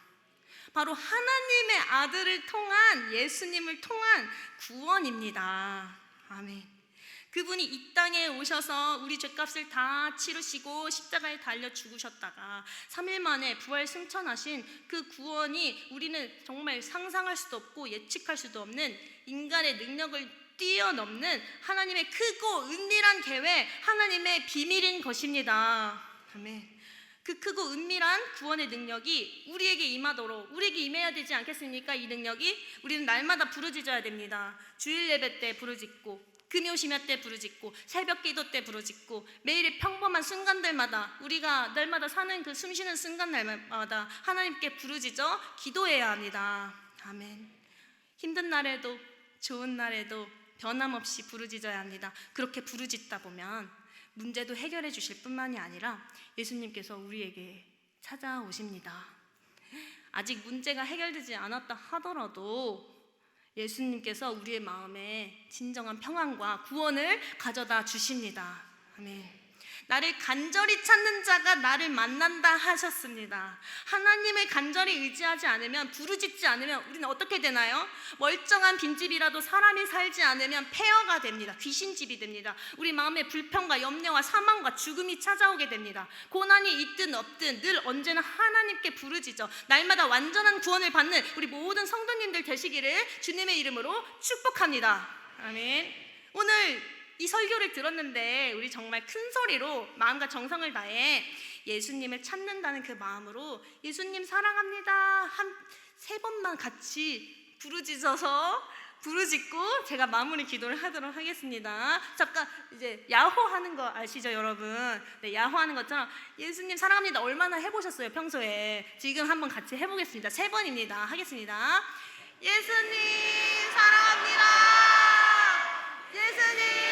바로 하나님의 아들을 통한 예수님을 통한 구원입니다. 아멘. 그분이 이 땅에 오셔서 우리 죄값을 다 치르시고 십자가에 달려 죽으셨다가 3일 만에 부활 승천하신 그 구원이 우리는 정말 상상할 수도 없고 예측할 수도 없는 인간의 능력을 뛰어넘는 하나님의 크고 은밀한 계획, 하나님의 비밀인 것입니다. 아멘. 그 크고 은밀한 구원의 능력이 우리에게 임하도록 우리에게 임해야 되지 않겠습니까? 이 능력이 우리는 날마다 부르짖어야 됩니다. 주일 예배 때 부르짖고 금요시면 때 부르짖고 새벽 기도 때 부르짖고 매일의 평범한 순간들마다 우리가 날마다 사는 그 숨쉬는 순간 날마다 하나님께 부르짖어 기도해야 합니다. 아멘. 힘든 날에도 좋은 날에도 변함없이 부르짖어야 합니다. 그렇게 부르짖다 보면 문제도 해결해 주실 뿐만이 아니라 예수님께서 우리에게 찾아오십니다. 아직 문제가 해결되지 않았다 하더라도 예수님께서 우리의 마음에 진정한 평안과 구원을 가져다 주십니다. 아멘. 나를 간절히 찾는 자가 나를 만난다 하셨습니다. 하나님을 간절히 의지하지 않으면, 부르짖지 않으면 우리는 어떻게 되나요? 멀쩡한 빈집이라도 사람이 살지 않으면 폐허가 됩니다. 귀신집이 됩니다. 우리 마음에 불평과 염려와 사망과 죽음이 찾아오게 됩니다. 고난이 있든 없든 늘 언제나 하나님께 부르짖어 날마다 완전한 구원을 받는 우리 모든 성도님들 되시기를 주님의 이름으로 축복합니다. 아멘. 오늘 이 설교를 들었는데 우리 정말 큰 소리로 마음과 정성을 다해 예수님을 찾는다는 그 마음으로 예수님 사랑합니다 한 3번만 같이 부르짖고 제가 마무리 기도를 하도록 하겠습니다. 잠깐 이제 야호하는 거 아시죠 여러분? 네, 야호하는 것처럼 예수님 사랑합니다 얼마나 해보셨어요 평소에? 지금 한번 같이 해보겠습니다. 3번입니다. 하겠습니다. 예수님 사랑합니다. 예수님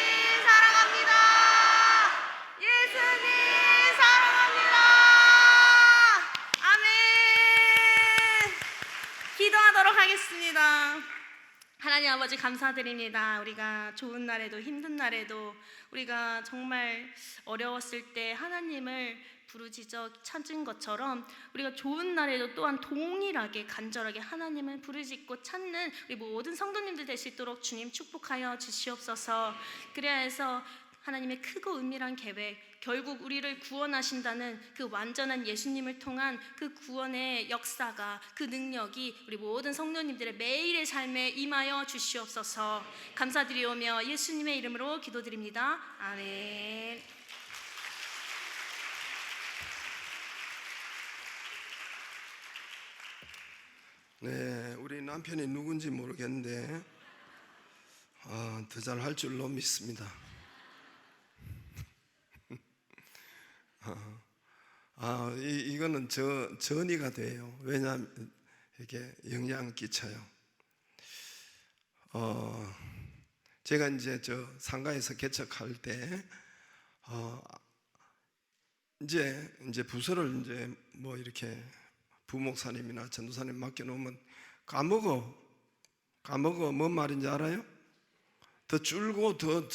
예수님 사랑합니다. 아멘. 기도하도록 하겠습니다. 하나님 아버지 감사드립니다. 우리가 좋은 날에도 힘든 날에도 우리가 정말 어려웠을 때 하나님을 부르짖어 찾은 것처럼 우리가 좋은 날에도 또한 동일하게 간절하게 하나님을 부르짖고 찾는 우리 모든 성도님들 될 수 있도록 주님 축복하여 주시옵소서. 그래야 해서 하나님의 크고 은밀한 계획, 결국 우리를 구원하신다는 그 완전한 예수님을 통한 그 구원의 역사가, 그 능력이 우리 모든 성도님들의 매일의 삶에 임하여 주시옵소서. 감사드리오며 예수님의 이름으로 기도드립니다. 아멘. 네, 우리 남편이 누군지 모르겠는데 더 잘할 줄로 믿습니다. 이거는 전이가 돼요. 왜냐하면 이렇게 영향 끼쳐요. 제가 이제 저 상가에서 개척할 때 이제 부서를 이제 뭐 이렇게 부목사님이나 전도사님 맡겨놓으면 까먹어. 뭔 말인지 알아요? 더 줄고 더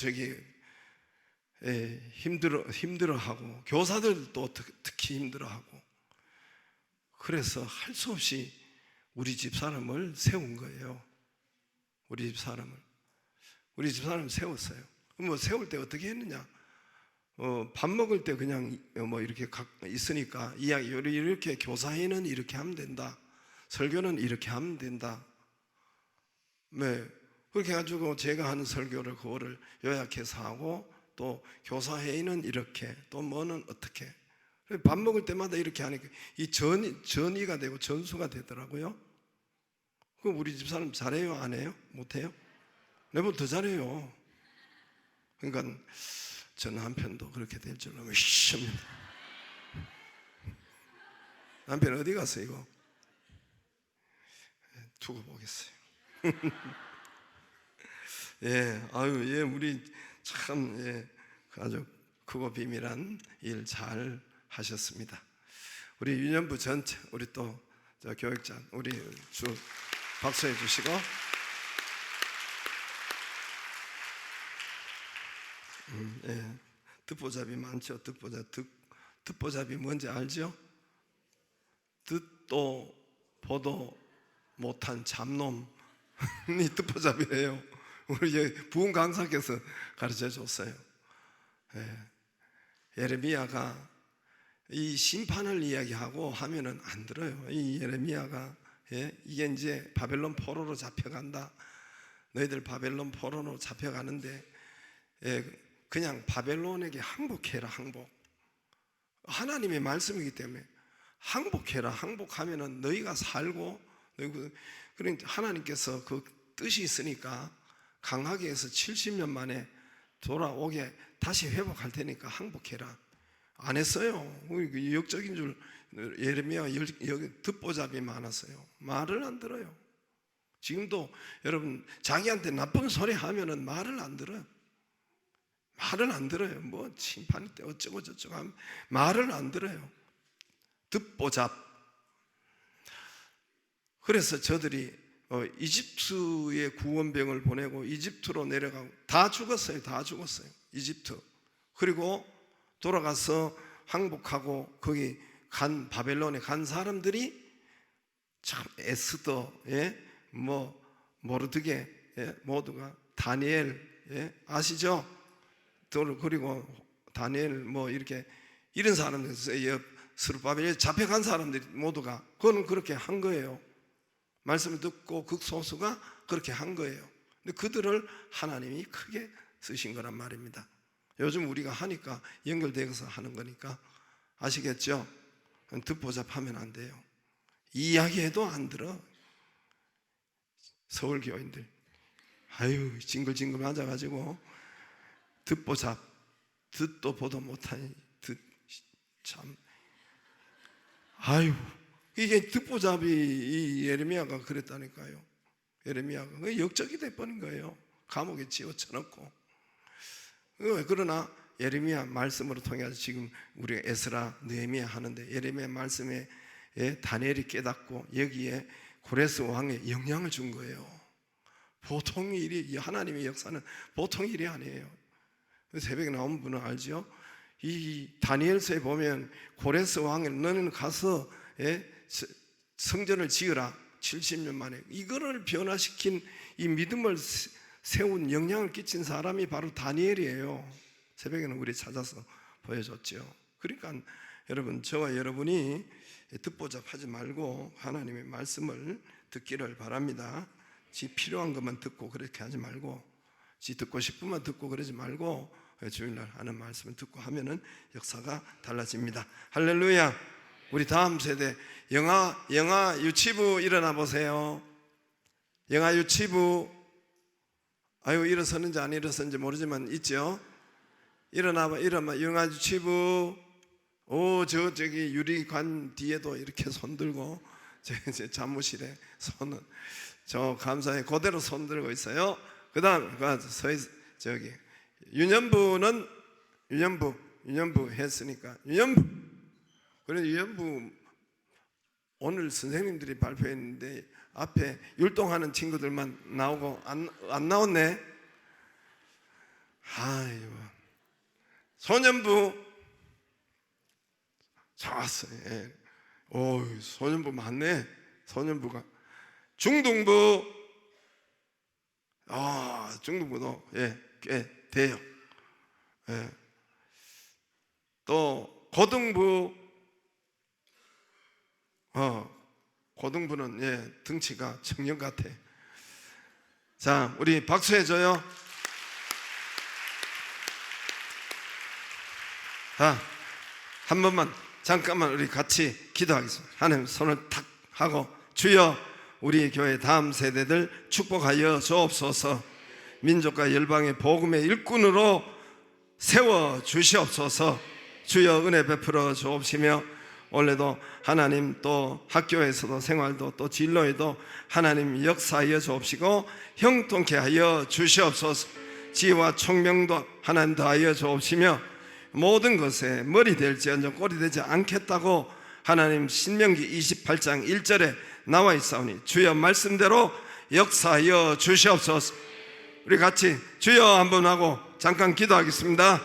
힘들어하고, 교사들도 특히 힘들어하고. 그래서 할 수 없이 우리 집 사람을 세운 거예요. 우리 집 사람을 세웠어요. 뭐 세울 때 어떻게 했느냐? 밥 먹을 때 그냥 뭐 이렇게 있으니까 이야기, 이렇게 교사회는 이렇게 하면 된다, 설교는 이렇게 하면 된다. 네, 그렇게 해가지고 제가 하는 설교를 그거를 요약해서 하고, 또 교사회의는 이렇게, 또 뭐는 어떻게. 밥 먹을 때마다 이렇게 하니까 이 전이가 되고 전수가 되더라고요. 그럼 우리 집사람 잘해요, 안 해요? 못해요? 내보다 더 잘해요. 그러니까 저 남편도 그렇게 될 줄로 믿습니다. 남편 어디 갔어 이거? 두고 보겠어요. 예, 우리 참 아주 크고 비밀한 일 잘 하셨습니다. 우리 유년부 전체, 우리 또 저 교육장, 우리 주 박수해 주시고. 듣보잡이 많죠. 듣보잡이 뭔지 알죠? 듣도 보도 못한 잡놈이 듣보잡이래요. 우리 부흥 강사께서 가르쳐 줬어요. 예레미야가 이 심판을 이야기하고 하면은 안 들어요. 이 예레미야가 이게 이제 바벨론 포로로 잡혀간다. 너희들 바벨론 포로로 잡혀가는데 그냥 바벨론에게 항복해라. 항복. 하나님의 말씀이기 때문에 항복해라. 항복하면은 너희가 살고, 그러니까 하나님께서 그 뜻이 있으니까 강하게 해서 70년 만에 돌아오게 다시 회복할 테니까 항복해라. 안 했어요. 역적인 줄 예레미야 듣보잡이 많았어요. 말을 안 들어요. 지금도 여러분 자기한테 나쁜 소리 하면은 말을 안 들어요. 말을 안 들어요. 뭐 심판 때 어쩌고 저쩌고 하면 말을 안 들어요. 듣보잡. 그래서 저들이 이집트에 구원병을 보내고 이집트로 내려가고 다 죽었어요. 이집트. 그리고 돌아가서 항복하고 거기 간 바벨론에 간 사람들이 참 에스더, 뭐 모르드게, 모두가 다니엘, 아시죠? 그리고 다니엘 뭐 이렇게 이런 사람들, 스룹바벨에 잡혀간 사람들이 모두가 그거는 그렇게 한 거예요. 말씀을 듣고 극소수가 그렇게 한 거예요. 근데 그들을 하나님이 크게 쓰신 거란 말입니다. 요즘 우리가 하니까 연결되어서 하는 거니까 아시겠죠? 듣보잡하면 안 돼요. 이야기해도 안 들어. 서울 교인들 징글징글 맞아가지고 듣보잡, 듣도 보도 못하니 참. 이게 듣보잡이 이 예레미야가 그랬다니까요. 예레미야가 역적이 돼버린 거예요. 감옥에 집어쳐넣고. 그러나 예레미야 말씀으로 통해서 지금 우리가 에스라, 느헤미야 하는데 예레미야 말씀에 다니엘이 깨닫고 여기에 고레스 왕에 영향을 준 거예요. 보통 일이, 하나님의 역사는 보통 일이 아니에요. 새벽에 나온 분은 알죠? 이 다니엘서에 보면 고레스 왕에 너는 가서 성전을 지으라. 70년 만에 이거를 변화시킨 이 믿음을 세운 영향을 끼친 사람이 바로 다니엘이에요. 새벽에는 우리 찾아서 보여줬죠. 그러니까 여러분, 저와 여러분이 듣보잡하지 말고 하나님의 말씀을 듣기를 바랍니다. 지 필요한 것만 듣고 그렇게 하지 말고, 지 듣고 싶으면 듣고 그러지 말고 주일날 하는 말씀을 듣고 하면은 역사가 달라집니다. 할렐루야. 우리 다음 세대 영아 유치부 일어나 보세요. 영아 유치부, 아유 일어서는지 안 일어서는지 모르지만 있죠. 일어나봐. 영아 유치부. 저기 유리관 뒤에도 이렇게 손 들고 제 사무실에 손은 저 감사해 그대로 손 들고 있어요. 그다음 저기 유년부는 유년부 했으니까 그래서 유년부 오늘 선생님들이 발표했는데 앞에 율동하는 친구들만 나오고 안 나왔네. 아이고. 소년부 좋았어요. 예. 소년부 많네. 소년부가 중등부, 중등부도 꽤 돼요. 예. 또 고등부, 고등부는 등치가 청년 같아. 자, 우리 박수해줘요. 자, 한 번만 잠깐만 우리 같이 기도하겠습니다. 하나님 손을 탁 하고, 주여 우리 교회 다음 세대들 축복하여 주옵소서. 민족과 열방의 복음의 일꾼으로 세워 주시옵소서. 주여 은혜 베풀어 주옵시며 원래도 하나님 또 학교에서도 생활도 또 진로에도 하나님 역사하여 주옵시고 형통케 하여 주시옵소서. 지혜와 총명도 하나님 더하여 주옵시며 모든 것에 머리 될지언정 꼬리 되지 않겠다고 하나님 신명기 28장 1절에 나와 있사오니 주여 말씀대로 역사하여 주시옵소서. 우리 같이 주여 한번 하고 잠깐 기도하겠습니다.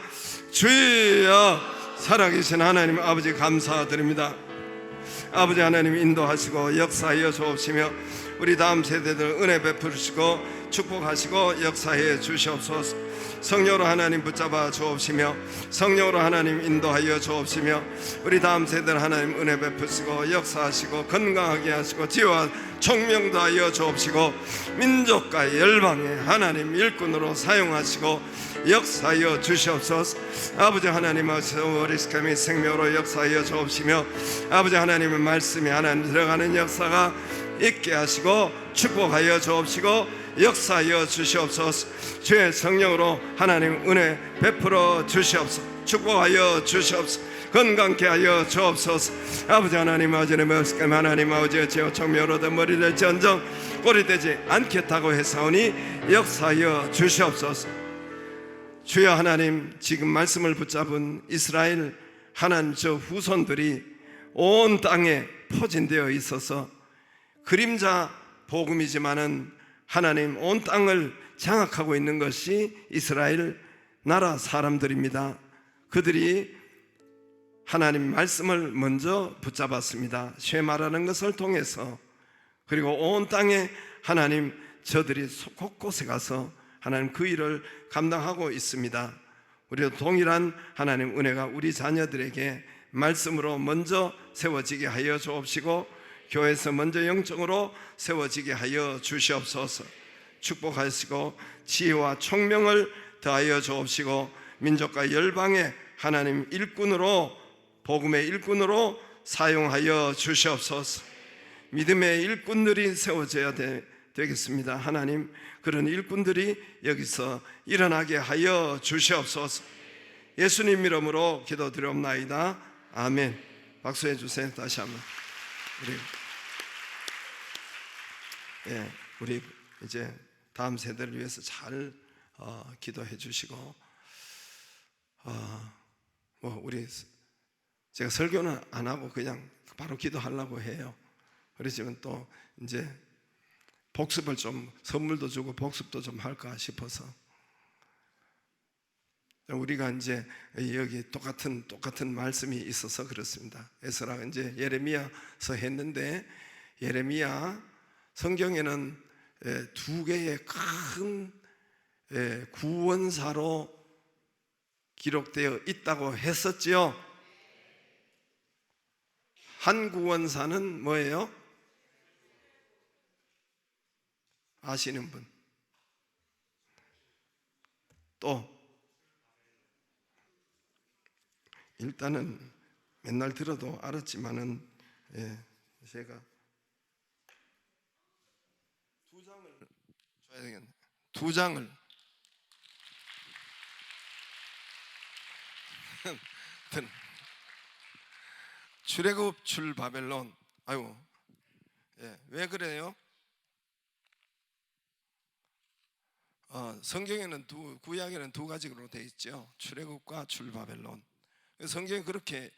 주여, 살아계신 하나님 아버지 감사드립니다. 아버지 하나님 인도하시고 역사하여 주옵시며 우리 다음 세대들 은혜 베푸시고 축복하시고 역사해 주시옵소서. 성령으로 하나님 붙잡아 주옵시며 성령으로 하나님 인도하여 주옵시며 우리 다음 세대를 하나님 은혜 베푸시고 역사하시고 건강하게 하시고 지혜와 총명도 하여 주옵시고 민족과 열방의 하나님 일꾼으로 사용하시고 역사하여 주시옵소서. 아버지 하나님 우리 스카미 생명으로 역사하여 주옵시며 아버지 하나님의 말씀이 하나님 들어가는 역사가 있게 하시고 축복하여 주옵시고 역사하여 주시옵소서. 주의 성령으로 하나님 은혜 베풀어 주시옵소서. 축복하여 주시옵소서. 건강케 하여 주옵소서. 아버지 하나님 하나님 아버지의 지혜와 총명으로 된 머리 될지언정 꼬리 되지 않겠다고 했사오니 역사하여 주시옵소서. 주여 하나님, 지금 말씀을 붙잡은 이스라엘 하나님 저 후손들이 온 땅에 포진되어 있어서 그림자 복음이지만은 하나님 온 땅을 장악하고 있는 것이 이스라엘 나라 사람들입니다. 그들이 하나님 말씀을 먼저 붙잡았습니다. 쉐마라는 것을 통해서. 그리고 온 땅에 하나님 저들이 곳곳에 가서 하나님 그 일을 감당하고 있습니다. 우리도 동일한 하나님 은혜가 우리 자녀들에게 말씀으로 먼저 세워지게 하여 주옵시고 교회에서 먼저 영적으로 세워지게 하여 주시옵소서. 축복하시고 지혜와 총명을 더하여 주옵시고 민족과 열방의 하나님 일꾼으로 복음의 일꾼으로 사용하여 주시옵소서. 믿음의 일꾼들이 세워져야 되겠습니다. 하나님 그런 일꾼들이 여기서 일어나게 하여 주시옵소서. 예수님 이름으로 기도드리옵나이다. 아멘. 박수해 주세요. 다시 한번. 우리 이제 다음 세대를 위해서 잘 기도해 주시고 우리 제가 설교는 안 하고 그냥 바로 기도하려고 해요. 그렇지만 또 이제 복습을 좀 선물도 주고 복습도 좀 할까 싶어서 우리가 이제 여기 똑같은 말씀이 있어서 그렇습니다. 에스라가 이제 예레미야서 했는데 예레미야 성경에는 두 개의 큰 구원사로 기록되어 있다고 했었지요. 한 구원사는 뭐예요? 아시는 분? 또 일단은 맨날 들어도 알았지만은 제가 두 장을 줘야 되겠네. 두 장을 출애굽 출 바벨론. 아이고, 왜 그래요? 성경에는 구약에는 두 가지로 되어 있죠. 출애굽과 출 바벨론. 성경에 그렇게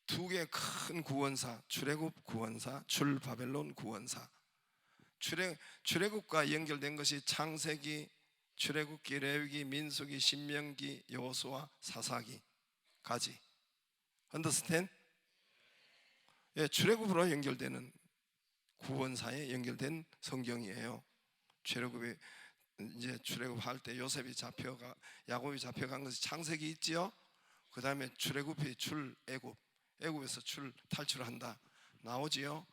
두 개 큰 구원사, 출애굽 구원사, 출 바벨론 구원사. 출애굽과 연결된 것이 창세기, 출애굽기, 레위기, 민수기, 신명기, 여호수아, 사사기까지. Understand? 출애굽으로 연결되는 구원사에 연결된 성경이에요. 출애굽이 이제 출애굽할 때 요셉이 야곱이 잡혀간 것이 창세기 있지요. 그 다음에 출애굽이 애굽에서 탈출한다 나오지요.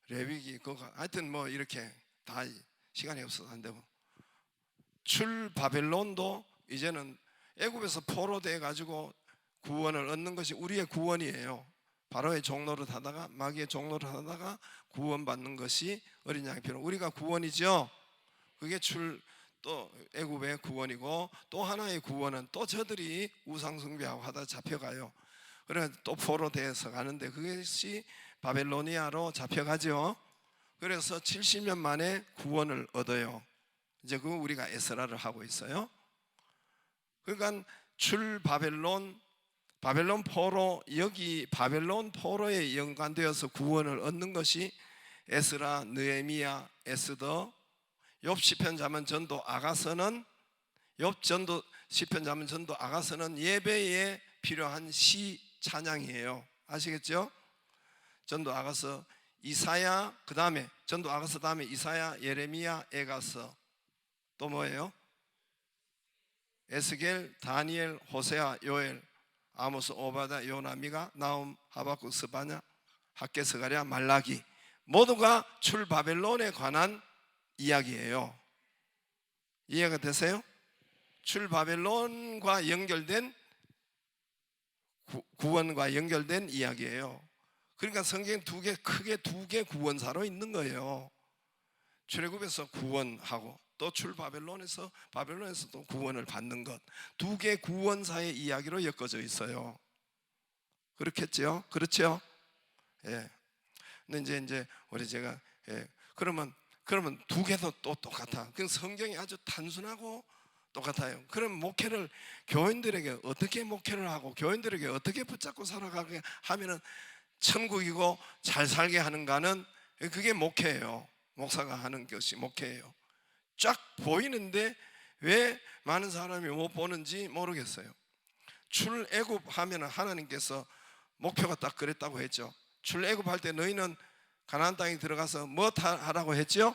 레위기 그거 하여튼 뭐 이렇게 다 시간이 없어서 안 되고, 출 바벨론도 이제는 애굽에서 포로돼 가지고 구원을 얻는 것이 우리의 구원이에요. 바로의 종노릇 하다가 마귀의 종노릇 하다가 구원받는 것이 어린 양의 피로 우리가 구원이죠. 그게 또 애굽의 구원이고, 또 하나의 구원은 또 저들이 우상 숭배하고 하다 잡혀가요. 그래서 또 포로돼서 가는데 그것이 바벨로니아로 잡혀가죠. 그래서 70년 만에 구원을 얻어요. 이제 그거 우리가 에스라를 하고 있어요. 그러니까 출 바벨론 포로, 여기 바벨론 포로에 연관되어서 구원을 얻는 것이 에스라, 느헤미야, 에스더, 욥 시편 자문 전도 아가서는 시편 자문 전도 아가서는 예배에 필요한 시 찬양이에요. 아시겠죠? 전도 아가서, 이사야, 그 다음에 전도 아가서 다음에 이사야, 예레미야, 에가서, 또 뭐예요? 에스겔, 다니엘, 호세아, 요엘, 아모스, 오바다, 요나, 미가, 나움, 하박국, 스바냐, 학개, 스가랴, 말라기, 모두가 출 바벨론에 관한 이야기예요. 이해가 되세요? 출 바벨론과 연결된 구원과 연결된 이야기예요. 그러니까 성경 크게 두 개 구원사로 있는 거예요. 출애굽에서 구원하고 또 출 바벨론에서 또 구원을 받는 것, 두 개 구원사의 이야기로 엮어져 있어요. 그렇겠죠? 그렇죠? 예. 근데 이제 우리 제가 그러면 두 개도 또 똑같아. 그 성경이 아주 단순하고 똑같아요. 그럼 목회를 교인들에게 어떻게 목회를 하고 교인들에게 어떻게 붙잡고 살아가게 하면은 천국이고 잘 살게 하는가는 그게 목회예요. 목사가 하는 것이 목회예요. 쫙 보이는데 왜 많은 사람이 못 보는지 모르겠어요. 출애굽 하면은 하나님께서 목표가 딱 그랬다고 했죠. 출애굽 할 때 너희는 가나안 땅에 들어가서 뭐 하라고 했죠?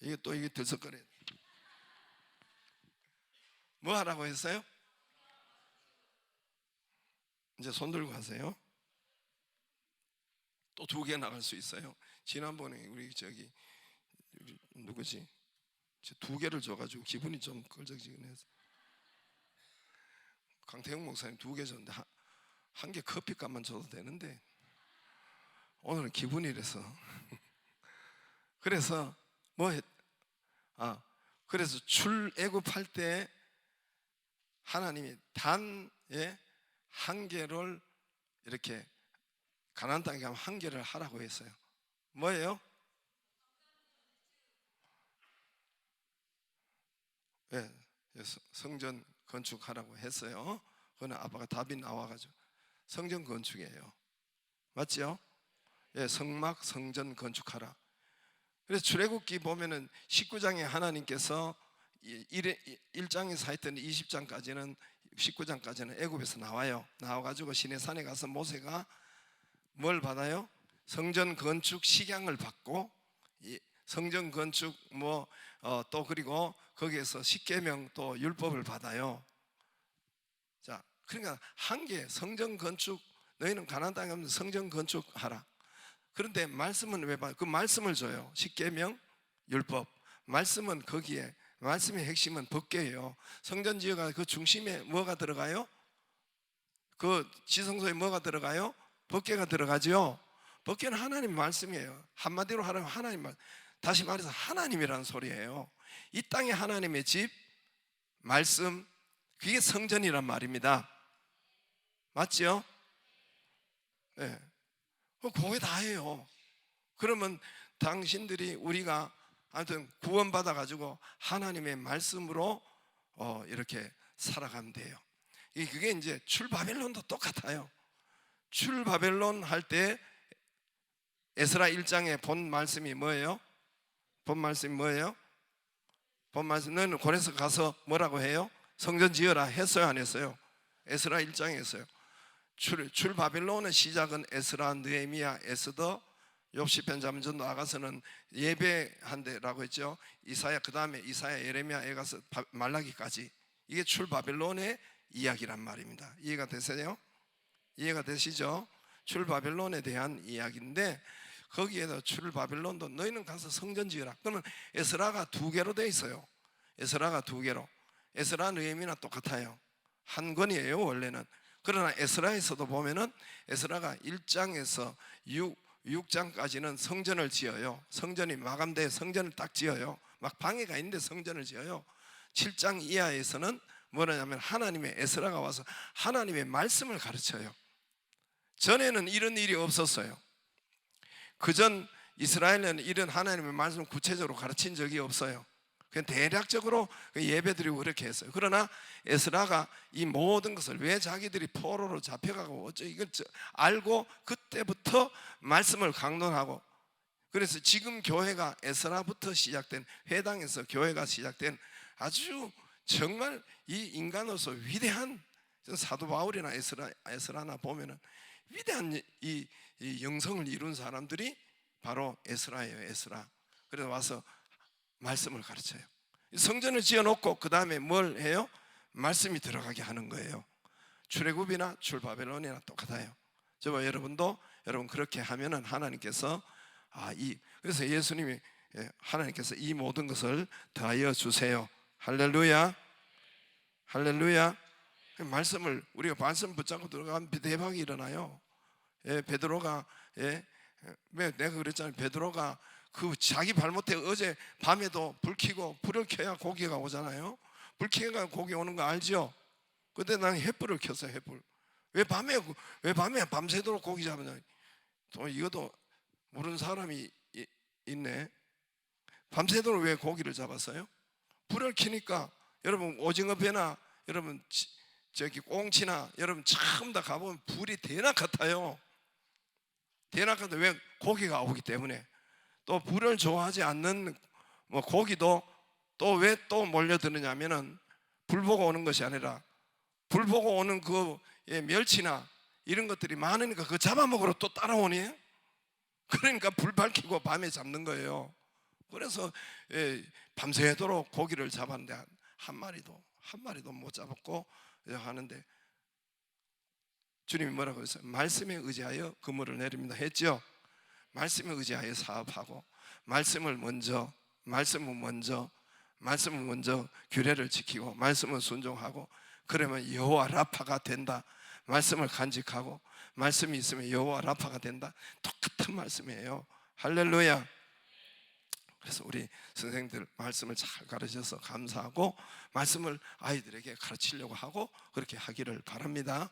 이게 들썩거려. 뭐 하라고 했어요? 이제 손 들고 하세요. 또 두 개 나갈 수 있어요. 지난번에 우리 누구지? 두 개를 줘가지고 기분이 좀 껄쩍지근해서 강태형 목사님 두 개 줬는데 한 개 커피값만 줘도 되는데 오늘은 기분이 이래서 그래서 그래서 출애굽할 때 하나님이 단 한 개를 이렇게 가나안 땅에 가면 한 개를 하라고 했어요. 뭐예요? 성전 건축하라고 했어요. 그거는 아빠가 답이 나와가지고 성전 건축이에요. 맞죠? 성막 성전 건축하라. 그래서 출애굽기 보면은 19장에 하나님께서 1장에서 하여튼 20장까지는 19장까지는 애굽에서 나와가지고 시내산에 가서 모세가 뭘 받아요? 성전 건축 식양을 받고 성전 건축 또 그리고 거기에서 십계명 또 율법을 받아요. 자, 그러니까 한 개 성전 건축, 너희는 가나안 땅에 없는 성전 건축하라. 그런데 말씀은 왜 봐요? 그 말씀을 줘요. 십계명 율법. 말씀은 거기에, 말씀의 핵심은 법궤예요. 성전 지어가 그 중심에 뭐가 들어가요? 그 지성소에 뭐가 들어가요? 법궤가 들어가죠. 법궤는 하나님 말씀이에요. 한마디로 하라면 하나님 말, 다시 말해서 하나님이라는 소리예요. 이 땅에 하나님의 집, 말씀, 그게 성전이란 말입니다. 맞죠? 네. 그게 다예요. 그러면 당신들이, 우리가 아무튼 구원받아 가지고 하나님의 말씀으로 이렇게 살아가면 돼요. 그게 이제 출바벨론도 똑같아요. 출바벨론 할 때 에스라 1장의 본 말씀이 뭐예요? 본 말씀이 뭐예요? 본 말씀, 너는 고레서 가서 뭐라고 해요? 성전 지어라 했어요, 안 했어요? 에스라 1장에 했어요. 출바벨론의 시작은 에스라, 느헤미야, 에스더, 욥시, 잠언, 아가서는 예배한대라고 했죠. 이사야, 그 다음에 이사야, 예레미야, 에가서, 말라기까지. 이게 출바벨론의 이야기란 말입니다. 이해가 되세요? 이해가 되시죠? 출바벨론에 대한 이야기인데, 거기에도 출바벨론도 너희는 가서 성전 지으라. 그러면 에스라가 두 개로 되어 있어요. 에스라가 두 개로. 에스라, 느헤미야 똑같아요. 한 권이에요 원래는. 그러나 에스라에서도 보면은 에스라가 1장에서 6장까지는 성전을 지어요. 성전이 마감돼 성전을 딱 지어요. 막 방해가 있는데 성전을 지어요. 7장 이하에서는 뭐냐면 하나님의, 에스라가 와서 하나님의 말씀을 가르쳐요. 전에는 이런 일이 없었어요. 그전 이스라엘은 이런 하나님의 말씀을 구체적으로 가르친 적이 없어요. 그냥 대략적으로 예배드리고 그렇게 했어요. 그러나 에스라가 이 모든 것을, 왜 자기들이 포로로 잡혀가고 어쩌 이걸 알고 그때부터 말씀을 강론하고, 그래서 지금 교회가 에스라부터 시작된, 회당에서 교회가 시작된 아주 정말 이 인간으로서 위대한, 사도 바울이나 에스라나 보면은 위대한 이 영성을 이룬 사람들이 바로 에스라예요. 에스라. 그래서 와서 말씀을 가르쳐요. 성전을 지어놓고 그 다음에 뭘 해요? 말씀이 들어가게 하는 거예요. 출애굽이나 출바벨론이나 똑같아요. 저와 여러분도, 여러분 그렇게 하면은 하나님께서 그래서 예수님이, 하나님께서 이 모든 것을 더하여 주세요. 할렐루야. 할렐루야. 말씀을, 우리가 말씀 붙잡고 들어가면 대박이 일어나요. 베드로가, 내가 그랬잖아요. 베드로가 그 자기 발못해 어제 밤에도 불 켜고, 불을 켜야 고기가 오잖아요. 불 켜야 고기 오는 거 알죠? 근데 나는 횃불을 켰어요. 횃불. 왜 밤에 밤새도록 고기 잡느냐? 또 이것도 모르는 사람이 있네. 밤새도록 왜 고기를 잡았어요? 불을 켜니까, 여러분 오징어 배나 여러분 저기 꽁치나 여러분 처음 다 가보면 불이 대낮 같아요. 대낮 같아. 왜? 고기가 오기 때문에. 또 불을 좋아하지 않는 고기도 또 왜 또 몰려드느냐면은 불 보고 오는 것이 아니라, 불 보고 오는 그 멸치나 이런 것들이 많으니까 그 잡아먹으러 또 따라오니. 그러니까 불 밝히고 밤에 잡는 거예요. 그래서 밤새도록 고기를 잡았는데 한 마리도 못 잡았고 하는데, 주님이 뭐라고 했어요? 말씀에 의지하여 그물을 내립니다 했죠. 말씀에 의지하여 사업하고, 말씀을 먼저 규례를 지키고, 말씀을 순종하고, 그러면 여호와 라파가 된다. 말씀을 간직하고, 말씀이 있으면 여호와 라파가 된다. 똑같은 말씀이에요. 할렐루야. 그래서 우리 선생님들 말씀을 잘 가르쳐서 감사하고, 말씀을 아이들에게 가르치려고 하고 그렇게 하기를 바랍니다.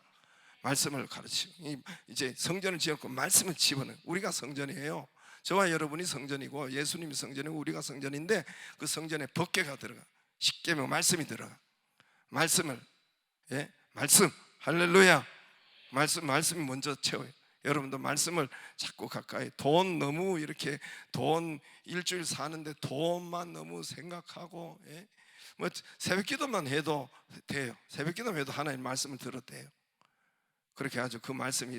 말씀을 가르치고, 이제 성전을 지었고 말씀을 집어넣어요. 우리가 성전이에요. 저와 여러분이 성전이고 예수님이 성전이고 우리가 성전인데, 그 성전에 법궤가 들어가, 십계명 말씀이 들어가. 말씀을, 말씀, 할렐루야. 말씀이 먼저 채워요. 여러분도 말씀을 자꾸 가까이, 돈 너무 이렇게, 돈 일주일 사는데 돈만 너무 생각하고, 새벽 기도만 해도 돼요. 새벽 기도만 해도 하나님 말씀을 들었대요. 그렇게 아주 그 말씀이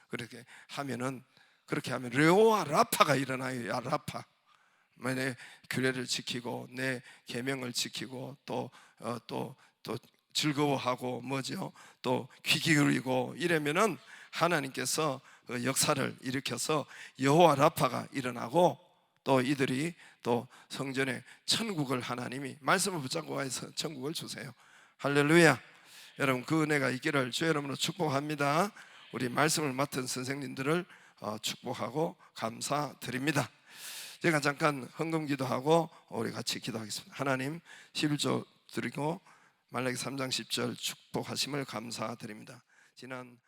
그렇게 하면은, 그렇게 하면 여호와 라파가 일어나요. 라파. 내 규례를 지키고 내 계명을 지키고 또 즐거워하고 뭐죠? 또 귀 기울이고 이러면은 하나님께서 그 역사를 일으켜서 여호와 라파가 일어나고 또 이들이 또 성전에 천국을 하나님이 말씀을 붙잡고 와서 천국을 주세요. 할렐루야. 여러분 그 은혜가 있기를 주의 이름으로 축복합니다. 우리 말씀을 맡은 선생님들을 축복하고 감사드립니다. 제가 잠깐 헌금 기도하고 우리 같이 기도하겠습니다. 하나님 11조 드리고 말라기 3장 10절 축복하심을 감사드립니다. 지난